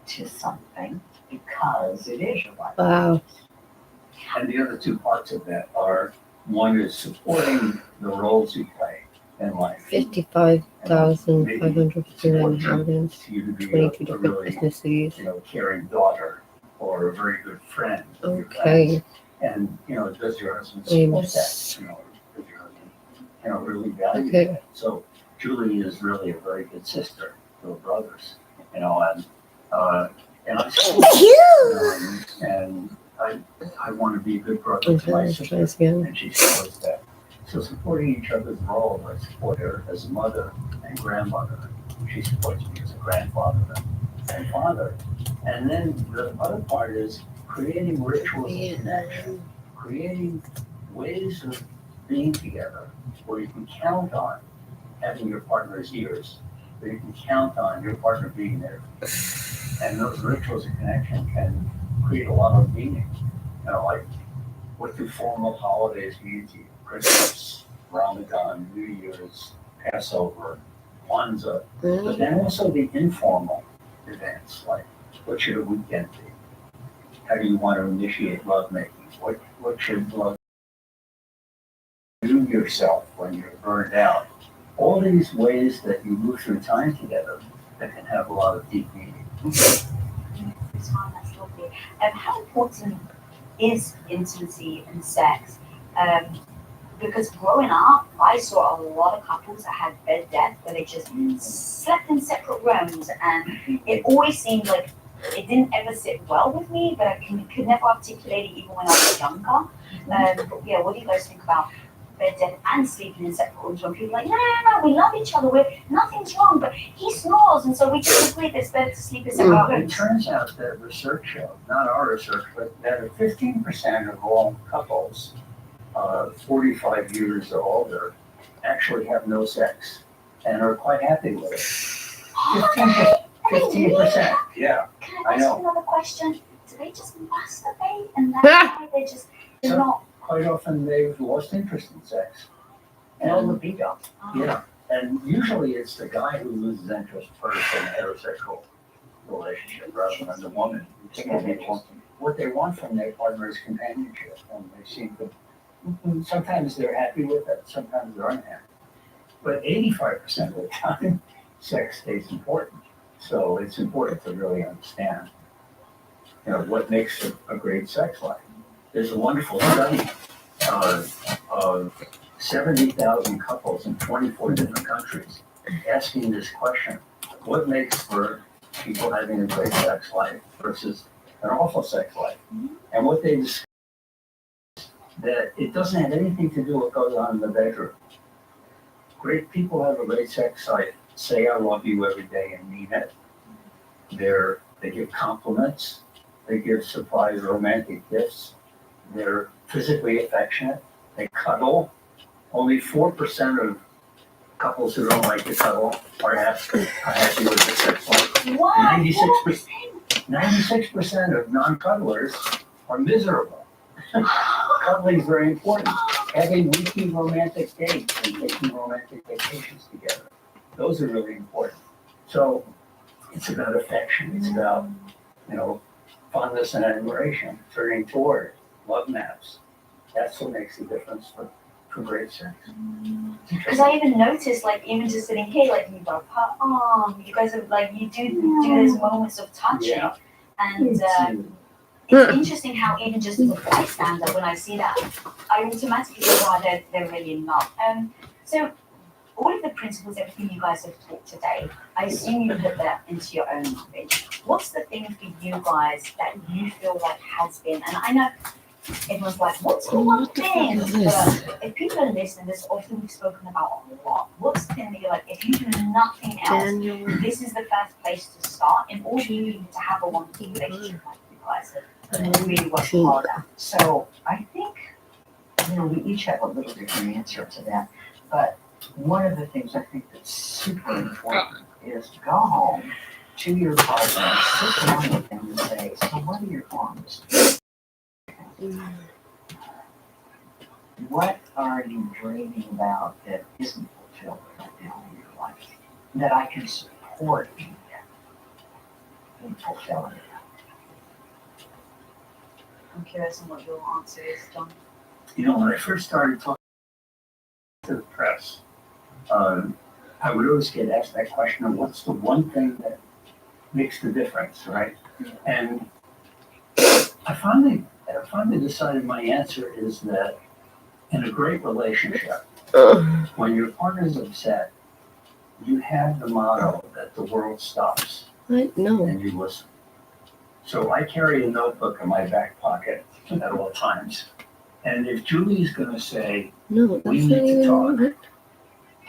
to something because it is your life. Wow. And the other two parts of that are, one is supporting the roles you play in life. 55,504 inhabitants, You to be 22 a different really, ethnicities. caring daughter or a very good friend. of your Okay. friends. And, does your husband I'm support that? Does your husband, really value Okay. that? So Julie is really a very good sister to her brothers, and I support and I want to be a good brother to my Okay, try sister, this again. and she supports that. So supporting each other's role, I support her as a mother and grandmother. She supports me as a grandfather and father. And then the other part is creating rituals of connection, creating ways of being together where you can count on having your partner's ears, where you can count on your partner being there. And those rituals of connection can create a lot of meaning. Like what do formal holidays mean to you? Christmas, Ramadan, New Year's, Passover, Kwanzaa, but then also the informal events, like what should a weekend be? How do you want to initiate lovemaking? What should love do yourself when you're burned out? All these ways that you move through time together that can have a lot of deep meaning. That's lovely. How important is intimacy and sex? Because growing up, I saw a lot of couples that had bed death where they just slept in separate rooms, and it always seemed like it didn't ever sit well with me, but I could never articulate it even when I was younger. Yeah, what do you guys think about bed death and sleeping in separate rooms when people are like, no, we love each other, nothing's wrong, but he snores, and so we just agree it's better to sleep in separate It rooms. turns out that research showed, not our research, but that 15% of all couples 45 years or older actually have no sex and are quite happy with it. 15%, yeah. Can I I ask know. you another question? Do they just masturbate and that's why they're not? Quite often they've lost interest in sex. No libido. Yeah, and usually it's the guy who loses interest first in a heterosexual relationship rather than the woman. What they want from their partner is companionship, and they seem to. Sometimes they're happy with it, sometimes they're unhappy. But 85% of the time, sex stays important. So it's important to really understand, what makes a great sex life. There's a wonderful study of 70,000 couples in 24 different countries asking this question: what makes for people having a great sex life versus an awful sex life? And what they discovered that it doesn't have anything to do with what goes on in the bedroom. Great people have a great sex life, say I love you every day and mean it. They give compliments, they give surprise romantic gifts, they're physically affectionate, they cuddle. Only 4% of couples who don't like to cuddle are happy with the sex life. 96% of non-cuddlers are miserable. Cuddling is very important. Having weekly romantic dates and taking romantic vacations together. Those are really important. So it's about affection. It's about, fondness and admiration, turning toward, love maps. That's what makes the difference for great sex. Because I even noticed, even just sitting here, you both put you guys are you do those moments of touching, Yeah. and it's interesting how even just as a bystander, when I see that, I automatically go, wow, they're really in love. So all of the principles, everything you guys have taught today, I assume you put that into your own language. What's the thing for you guys that you feel like has been, and I know everyone's like, what's the one thing? But if people are listening, this often we've spoken about a lot. What's the thing that you're like, if you do nothing else, this is the first place to start in order for you to have a wonderful relationship like you guys have really worked hard at? So I think, we each have a little different answer to that. But one of the things I think that's super important is go home to your partner, sit down with them and say, so what are your wants? What are you dreaming about that isn't fulfilled right now in your life that I can support you in fulfilling it? I'm curious on what your answer is, John. You know, when I first started talking to the press, I would always get asked that question of what's the one thing that makes the difference, right? And I finally decided my answer is that in a great relationship, when your partner's upset, you have the motto that the world stops and you listen. So I carry a notebook in my back pocket at all times. And if Julie's going to say, we need to talk,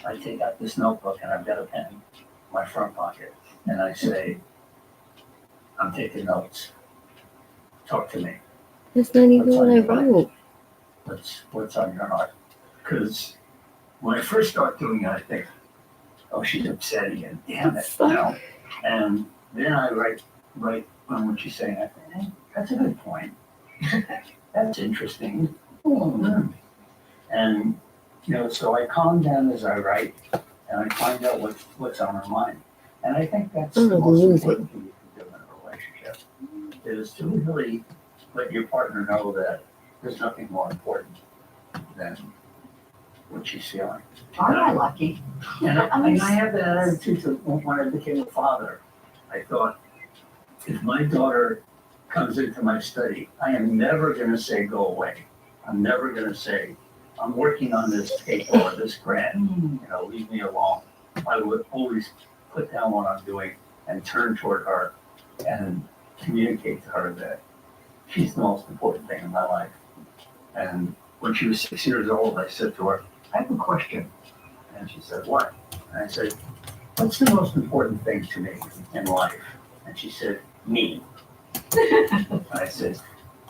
I take out this notebook and I've got a pen in my front pocket. And I say, I'm taking notes. Talk to me. That's not even what I wrote. What's on your heart? Because when I first start doing it, I think, oh, she's upset again. Damn it, you know. And then I write on what she's saying. I think, hey, that's a good point. That's interesting. And so I calm down as I write, and I find out what's on her mind. And I think that's the most important thing you can do in a relationship, is to really let your partner know that there's nothing more important than what she's feeling. Aren't I lucky? And I have that attitude to when I became a father. I thought, if my daughter comes into my study, I am never going to say, go away. I'm never going to say, I'm working on this paper or this grant, leave me alone. I would always put down what I'm doing and turn toward her and communicate to her that she's the most important thing in my life. And when she was 6 years old, I said to her, I have a question. And she said, what? And I said, what's the most important thing to me in life? And she said, me. And I said,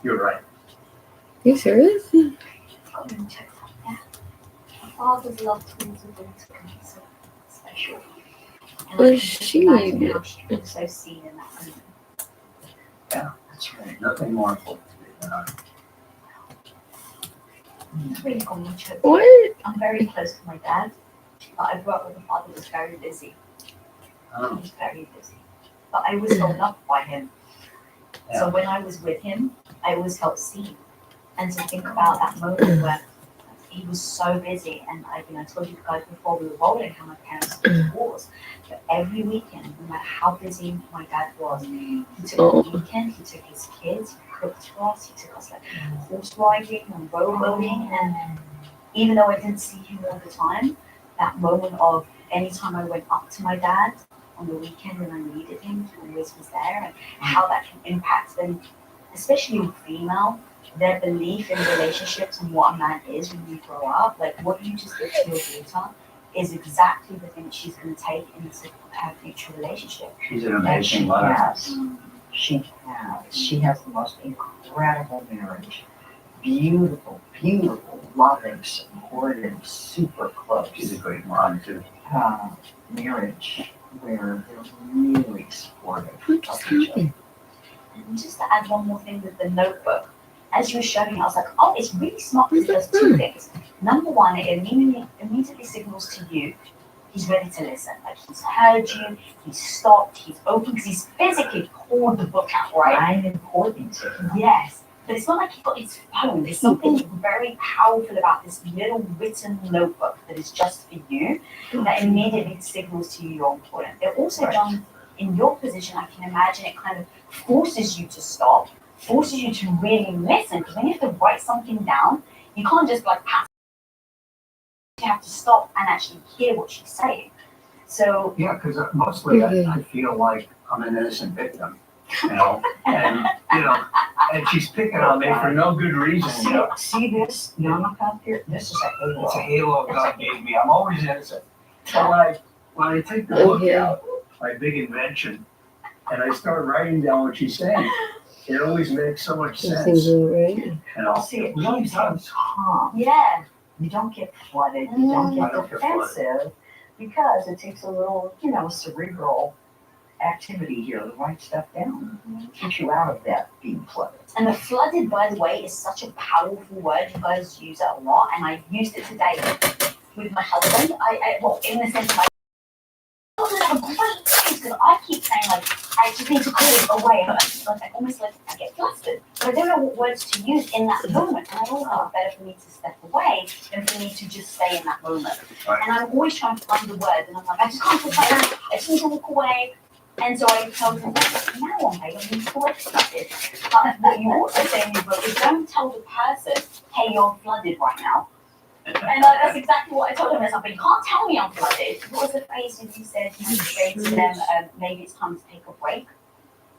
you're right. You serious? Got to check that. Yeah. Fathers love twins and daughters can be so special. And Well, I can just imagine how she was so seen in that moment. Yeah, that's right. Nothing more important to me than I. It's really got me choked. What? I'm very close to my dad, but I grew up with a father who was very busy. He was very busy. But I was held up by him. Yeah. So when I was with him, I always felt seen. And to think about that moment where he was so busy, and I told you guys before we were rolling how my parents were divorced. But every weekend, no matter how busy my dad was, he took a weekend, he took his kids, he cooked for us, he took us like horse riding and row boating. And even though I didn't see him all the time, that moment of anytime I went up to my dad on the weekend when I needed him, he always was there, and how that can impact them, especially female, their belief in relationships and what a man is when you grow up. Like what you just did to your daughter is exactly the thing she's going to take into her future relationship. She's an amazing mother. She has the most incredible marriage. Beautiful, loving, supportive, super close. She's a great mom too. Marriage where they're really supportive What of just each other. happened? And just to add one more thing with the notebook, as you were showing, I was like, oh, it's really smart because it does two things. Number one, it immediately signals to you he's ready to listen. Like he's heard you, he's stopped, he's open, because he's physically pulled the book out, right? I'm important to him. Yes. But it's not like he got his phone. There's something very powerful about this little written notebook that is just for you that immediately signals to you you're important. It also, John, in your position, I can imagine it kind of forces you to stop forces you to really listen, because when you have to write something down, you can't just like pass. You have to stop and actually hear what she's saying. So Yeah, because mostly I feel like I'm an innocent victim, and she's picking on me for no good reason. See this Yama cup here? This is a halo. It's a halo God gave me. I'm always innocent. So when I take the book out, my big invention, and I start writing down what she's saying, it always makes so much sense. Right. Well, see, it really sounds calm. yeah, You don't get flooded. You don't get defensive because it takes a little, cerebral activity here to write stuff down. Get you out of that being flooded. and the flooded, by the way, is such a powerful word. You guys use it a lot, and I used it today with my husband. Well, in the sense of I have a great place because I keep saying like I just need to call it away. I almost like I get flustered, but I don't know what words to use in that moment. And I always thought better for me to step away than for me to just stay in that moment. Right. And I'm always trying to find the words, and I'm like, I just can't talk right now. I just need to walk away. And so I told him, now I'm like, I'm flooded. But what you also say in your book is don't tell the person, hey, you're flooded right now. And that's exactly what I told him. I was like, but you can't tell me I'm flooded. What was the phrase that you said? You say to them, maybe it's time to take a break.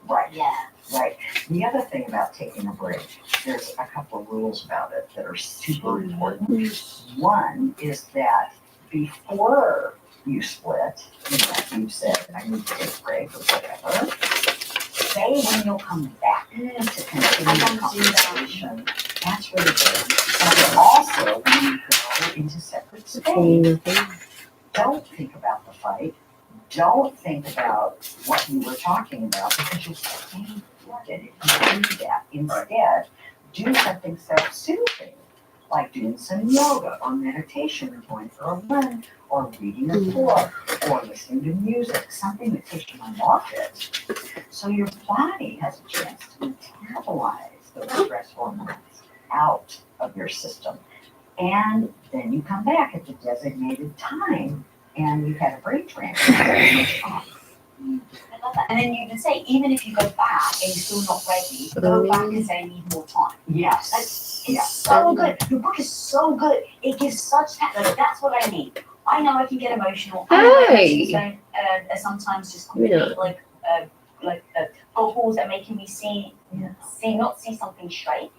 Right. Yeah. Right. The other thing about taking a break, there's a couple of rules about it that are super important. One is that before you split, you said, I need to take a break or whatever, say when you'll come back to continue the conversation. That's really good. And also, when you go into separate space, don't think about the fight. Don't think about what you were talking about because you're stay flooded if you do that. Instead, do something self-soothing, like doing some yoga or meditation or going for a run or reading a book or listening to music, something that takes your mind off it. So your body has a chance to metabolize those stress hormones out of your system. And then you come back at the designated time and you've had a brain transfer. I love that. And then you can say, even if you go back and you're still not ready, go back and say, I need more time. Yes. It's so good. Your book is so good. It gives such that's what I need. I know I can get emotional. I know my emotions don't sometimes just complete goggles that are making me not see something straight.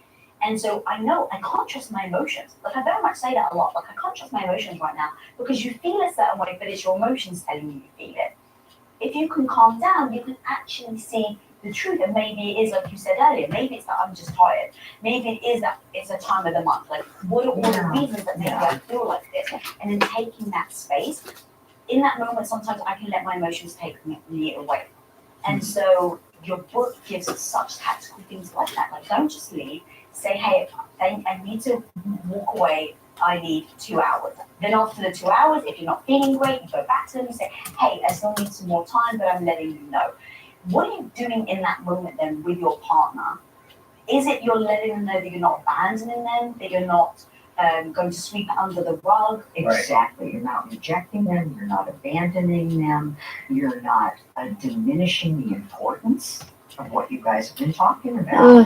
And so I know I can't trust my emotions. Like I very much say that a lot. Like I can't trust my emotions right now because you feel a certain way, but it's your emotions telling you feel it. If you can calm down, you can actually see the truth. And maybe it is like you said earlier. Maybe it's that I'm just tired. Maybe it is that it's a time of the month. Like what are all the reasons that maybe I feel like this? And then taking that space. In that moment, sometimes I can let my emotions take me away. And so your book gives us such tactical things like that. Like don't just leave. Say, hey, I need to walk away. I need 2 hours. Then after the 2 hours, if you're not feeling great, you go back to them and say, hey, I still need some more time, but I'm letting you know. What are you doing in that moment then with your partner? Is it you're letting them know that you're not abandoning them, that you're not going to sweep it under the rug? Exactly. You're not rejecting them. You're not abandoning them. You're not diminishing the importance of what you guys have been talking about.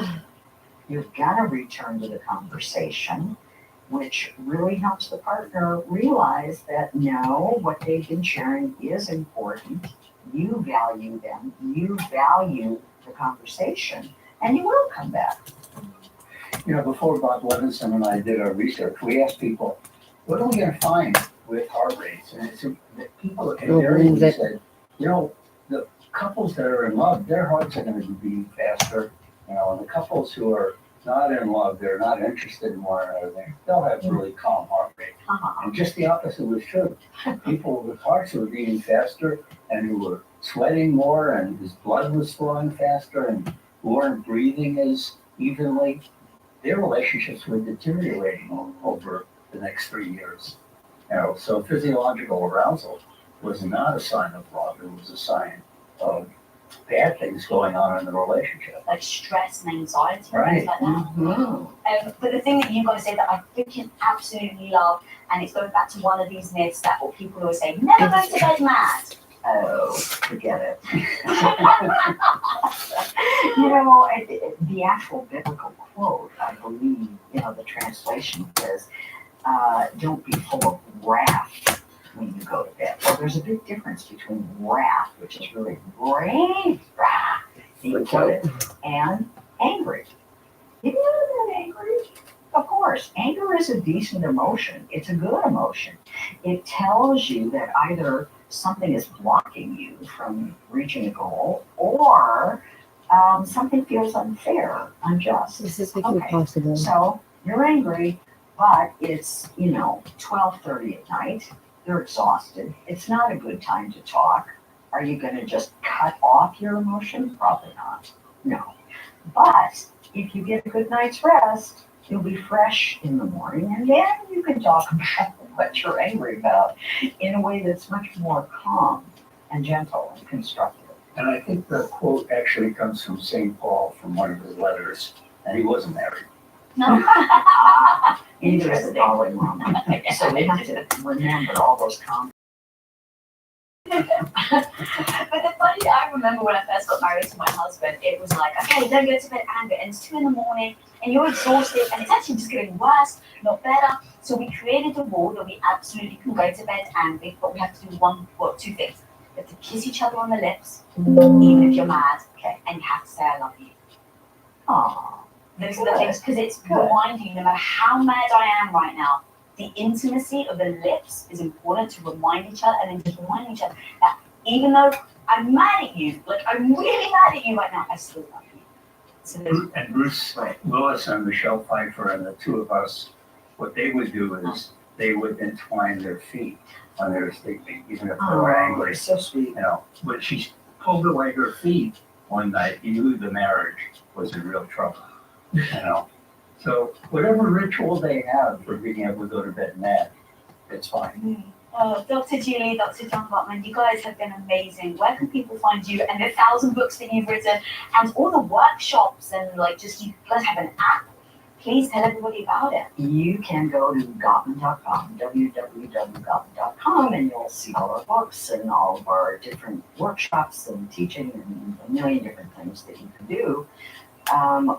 You've got to return to the conversation, which really helps the partner realize that no, what they've been sharing is important. You value them. You value the conversation, and you will come back. Before Bob Levinson and I did our research, we asked people, what are we going to find with heart rates? And it's people invariably said, the couples that are in love, their hearts are going to be beating faster. And the couples who are not in love, they're not interested in one another, they'll have really calm heart rate. And just the opposite was true. People with hearts who were beating faster and who were sweating more and whose blood was flowing faster and who weren't breathing as evenly, their relationships were deteriorating over the next 3 years. So physiological arousal was not a sign of love. It was a sign of bad things going on in the relationship. Like stress and anxiety and Right. things like that. But the thing that you've got to say that I freaking absolutely love, and it's going back to one of these myths that people always say, never go to bed mad. Oh, forget it. You know, the actual biblical quote, I believe, the translation is, don't be full of wrath when you go to bed. Well, there's a big difference between wrath, which is really great wrath, you put it, and angry. Have you ever been angry? Of course, anger is a decent emotion. It's a good emotion. It tells you that either something is blocking you from reaching a goal, or something feels unfair, unjust. This is like impossible. So you're angry, but it's 12:30 at night. You're exhausted. It's not a good time to talk. Are you going to just cut off your emotion? Probably not. No. But if you get a good night's rest, you'll be fresh in the morning, and then you can talk about what you're angry about in a way that's much more calm and gentle and constructive. And I think the quote actually comes from St. Paul from one of his letters, and he wasn't married. No. Either is Paul and Mom. So we have to remember all those comments. But the funny, I remember when I first got married to my husband, it was like, okay, don't go to bed angry, and it's 2 a.m, and you're exhausted, and it's actually just getting worse, not better. So we created a rule that we absolutely can go to bed angry, but we have to do two things. We have to kiss each other on the lips, even if you're mad, okay, and you have to say I love you. Aww. Those are the things, because it's reminding you, no matter how mad I am right now, the intimacy of the lips is important to remind each other, and then just remind each other that even though I'm mad at you, like I'm really mad at you right now, I still love you. So And Bruce Willis and Michelle Pfeiffer and the two of us, what they would do is they would entwine their feet when they were sleeping, even if they were angry. So sweet. But she pulled away her feet one night. He knew the marriage was in real trouble. So whatever ritual they have for being able to go to bed mad, it's fine. Oh, Dr. Julie, Dr. John Gottman, you guys have been amazing. Where can people find you and the 1,000 books that you've written and all the workshops and you guys have an app? Please tell everybody about it. You can go to Gottman.com, www.gottman.com, and you'll see all our books and all of our different workshops and teaching and a million different things that you can do.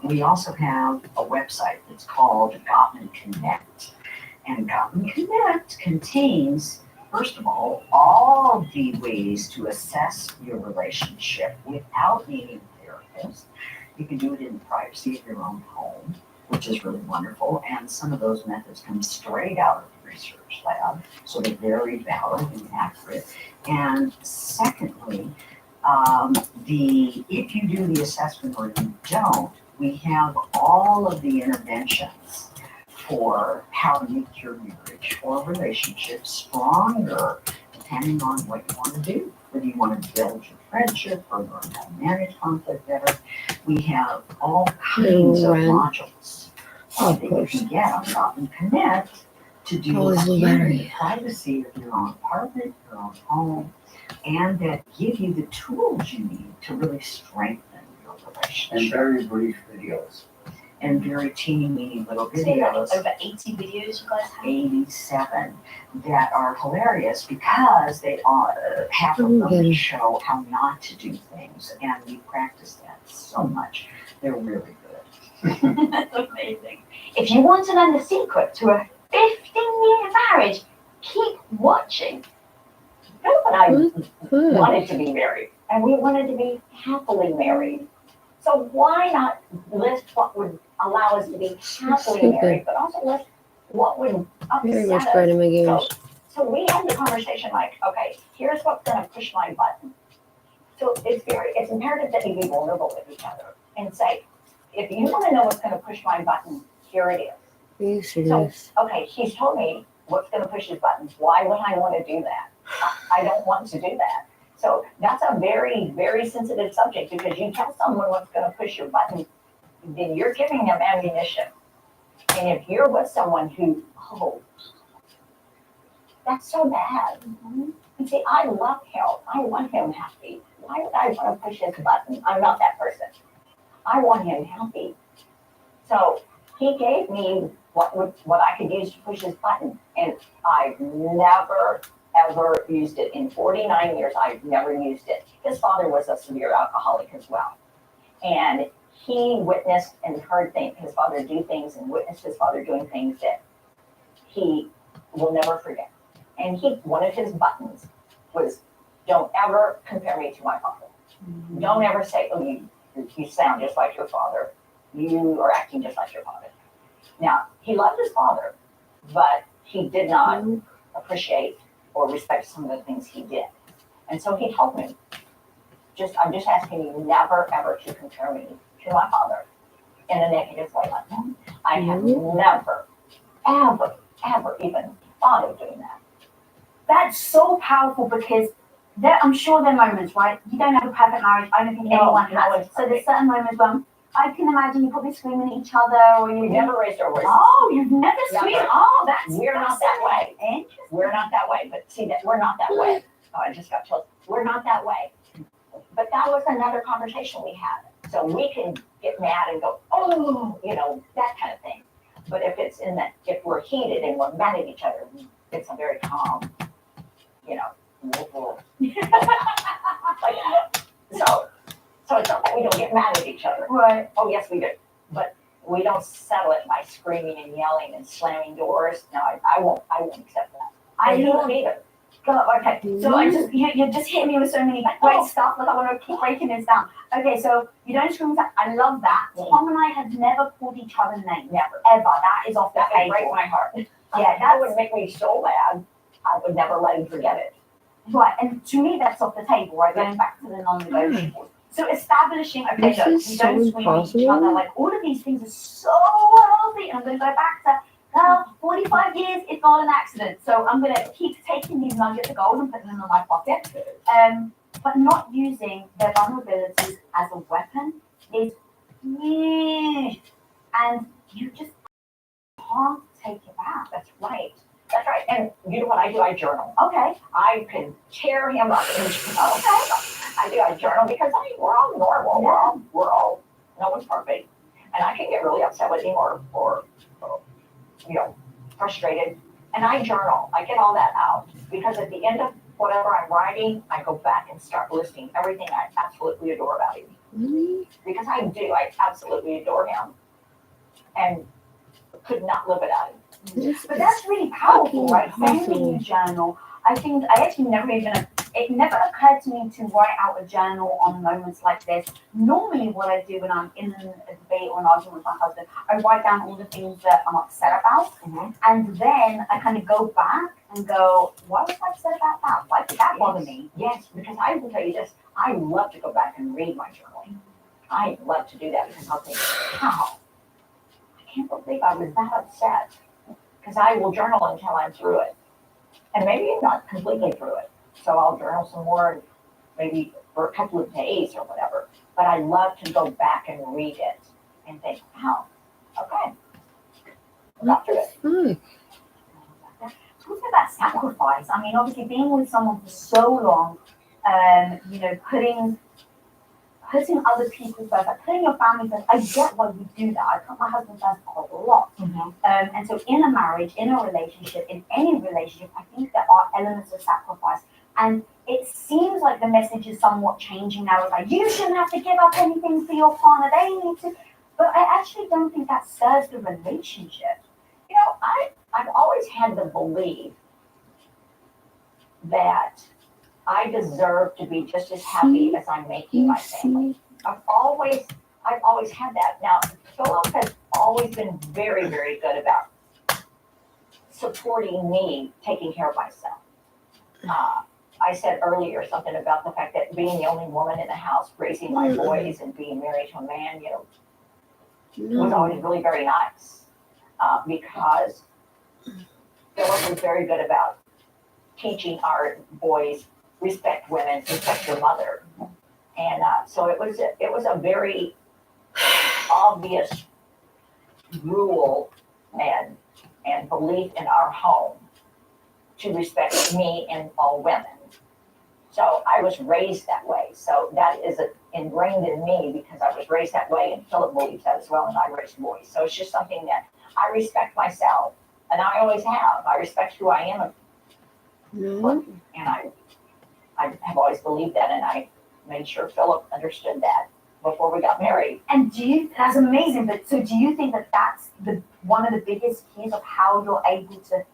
We also have a website that's called Gottman Connect. And Gottman Connect contains, first of all the ways to assess your relationship without needing a therapist. You can do it in the privacy of your own home, which is really wonderful. And some of those methods come straight out of the research lab, so they're very valid and accurate. And secondly, if you do the assessment or you don't, we have all of the interventions for how to make your marriage or relationship stronger, depending on what you want to do. Whether you want to build your friendship or learn how to manage conflict better, we have all kinds of modules that you can get on Gottman Connect to do in the privacy of your own apartment, your own home, and that give you the tools you need to really strengthen your relationship. And very brief videos. And very teeny little videos. Over 80 videos you guys have? 87 that are hilarious because they are half of them show how not to do things, and we practice that so much. They're really good. That's amazing. If you want to learn the secret to a 15-year marriage, keep watching. Philip and I wanted to be married, and we wanted to be happily married. So why not list what would allow us to be happily married, but also list what would upset us? So we had the conversation like, okay, here's what's going to push my button. So it's imperative that we be vulnerable with each other and say, if you want to know what's going to push my button, here it is. So, okay, he's told me what's going to push his button. Why would I want to do that? I don't want to do that. So that's a very, very sensitive subject, because you tell someone what's going to push your button, then you're giving them ammunition. And if you're with someone who, that's so bad. And see, I love him. I want him happy. Why would I want to push his button? I'm not that person. I want him happy. So he gave me what I could use to push his button, and I've never ever used it. In 49 years, I've never used it. His father was a severe alcoholic as well. And he witnessed and heard his father do things and witnessed his father doing things that he will never forget. And one of his buttons was, don't ever compare me to my father. Mm-hmm. Don't ever say, oh, you sound just like your father. You are acting just like your father. Now, he loved his father, but he did not appreciate or respect some of the things he did. And so he told me, I'm just asking you never, ever to compare me to my father in a negative way like that. I have never, ever, ever even thought of doing that. That's so powerful because I'm sure there are moments, right? You don't have a perfect marriage. I don't think anyone has. So there's certain moments when I can imagine you probably screaming at each other, or you never raised our voices. Oh, you've never screamed. Oh, we're not that way. We're not that way. But see that we're not that way. Oh, I just got told we're not that way. But that was another conversation we had. So we can get mad and go, oh, that kind of thing. But if we're heated and we're mad at each other, it's a very calm, like that. So it's not that we don't get mad at each other. Right. Oh, yes, we do. But we don't settle it by screaming and yelling and slamming doors. No, I won't accept that. I don't either. Okay, so you're just hitting me with so many great stuff. Like I want to keep breaking this down. Okay, so you don't scream. I love that. Tom and I have never called each other names. Never, ever. That is off the table. That would break my heart. Yeah, that would make me so mad. I would never let him forget it. Right, and to me that's off the table. Right, going back to the non-negotiables. So establishing, okay, look, we don't scream at each other. Like all of these things are so healthy, and I'm going to go back to 45 years, it's not an accident. So I'm going to keep taking these nuggets of gold and putting them in my pocket. But not using their vulnerabilities as a weapon is huge. And you just can't take it back. That's right. That's right. And you know what I do? I journal. Okay. I can tear him up. I journal because we're all normal. Yeah. We're all, no one's perfect. And I can get really upset with him or frustrated. And I journal. I get all that out because at the end of whatever I'm writing, I go back and start listing everything I absolutely adore about him. Really? Because I do. I absolutely adore him and could not live without him. But that's really powerful, right? Saying that you journal. I think it never occurred to me to write out a journal on moments like this. Normally what I do when I'm in a debate or an argument with my husband, I write down all the things that I'm upset about. Mm-hmm. And then I kind of go back and go, why was I upset about that? Why did that bother me? Yes, because I will tell you this, I love to go back and read my journaling. I love to do that because I'll think, wow, I can't believe I was that upset. Because I will journal until I'm through it. And maybe not completely through it. So I'll journal some more, maybe for a couple of days or whatever. But I love to go back and read it and think, wow, okay, I got through it. Mm. Talking about sacrifice, I mean, obviously being with someone for so long, putting other people first, like putting your family first. I get why we do that. I put my husband first a lot. Mm-hmm. And so in a marriage, in a relationship, in any relationship, I think there are elements of sacrifice. And it seems like the message is somewhat changing now. It's like, you shouldn't have to give up anything for your partner. They need to. But I actually don't think that serves the relationship. I've always had the belief that I deserve to be just as happy as I'm making my family. I've always had that. Now, Philip has always been very, very good about supporting me taking care of myself. I said earlier something about the fact that being the only woman in the house, raising my boys and being married to a man, was always really very nice because Philip was very good about teaching our boys respect women, respect your mother, and so it was a very obvious rule and belief in our home to respect me and all women. So I was raised that way. So that is ingrained in me because I was raised that way, and Philip believes that as well, and I raised boys. So it's just something that I respect myself, and I always have. I respect who I am. No. And I have always believed that, and I made sure Philip understood that before we got married. And that's amazing, but so do you think that that's one of the biggest keys of how you're able to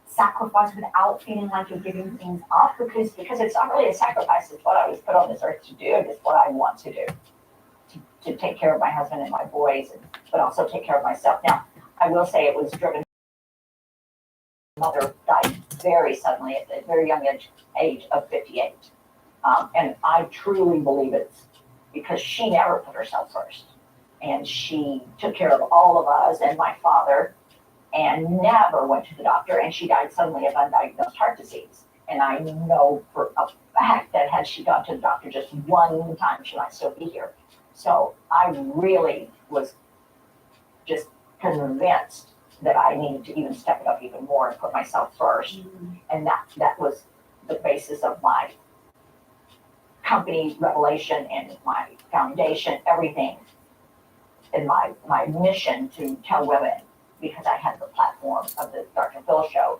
sacrifice without feeling like you're giving things up? Because it's not really a sacrifice, it's what I was put on this earth to do, and it's what I want to do. To take care of my husband and my boys, but also take care of myself. Now, I will say it was driven. My mother died very suddenly at the very young age of 58. And I truly believe it's because she never put herself first. And she took care of all of us and my father and never went to the doctor. And she died suddenly of undiagnosed heart disease. And I know for a fact that had she gone to the doctor just one time, she might still be here. So I really was just convinced that I needed to even step it up even more and put myself first. And that was the basis of my company revelation and my foundation, everything, and my mission to tell women, because I had the platform of the Dr. Phil show.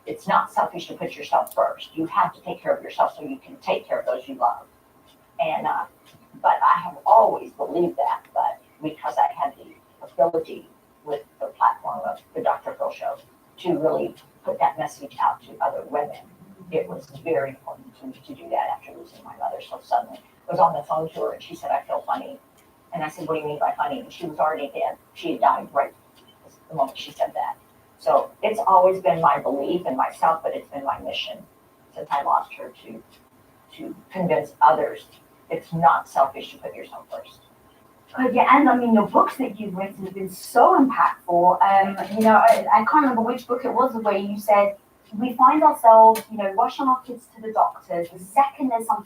It's not selfish to put yourself first. You have to take care of yourself so you can take care of those you love. And but I have always believed that, but because I had the ability with the platform of the Dr. Phil show to really put that message out to other women, it was very important to me to do that after losing my mother so suddenly. I was on the phone to her and she said, I feel funny. And I said, what do you mean by funny? And she was already dead. She had died right the moment she said that. So it's always been my belief in myself, but it's been my mission since I lost her to convince others it's not selfish to put yourself first. Yeah, and I mean, your books that you've written have been so impactful. I can't remember which book it was where you said, we find ourselves, rushing our kids to the doctors. The second there's something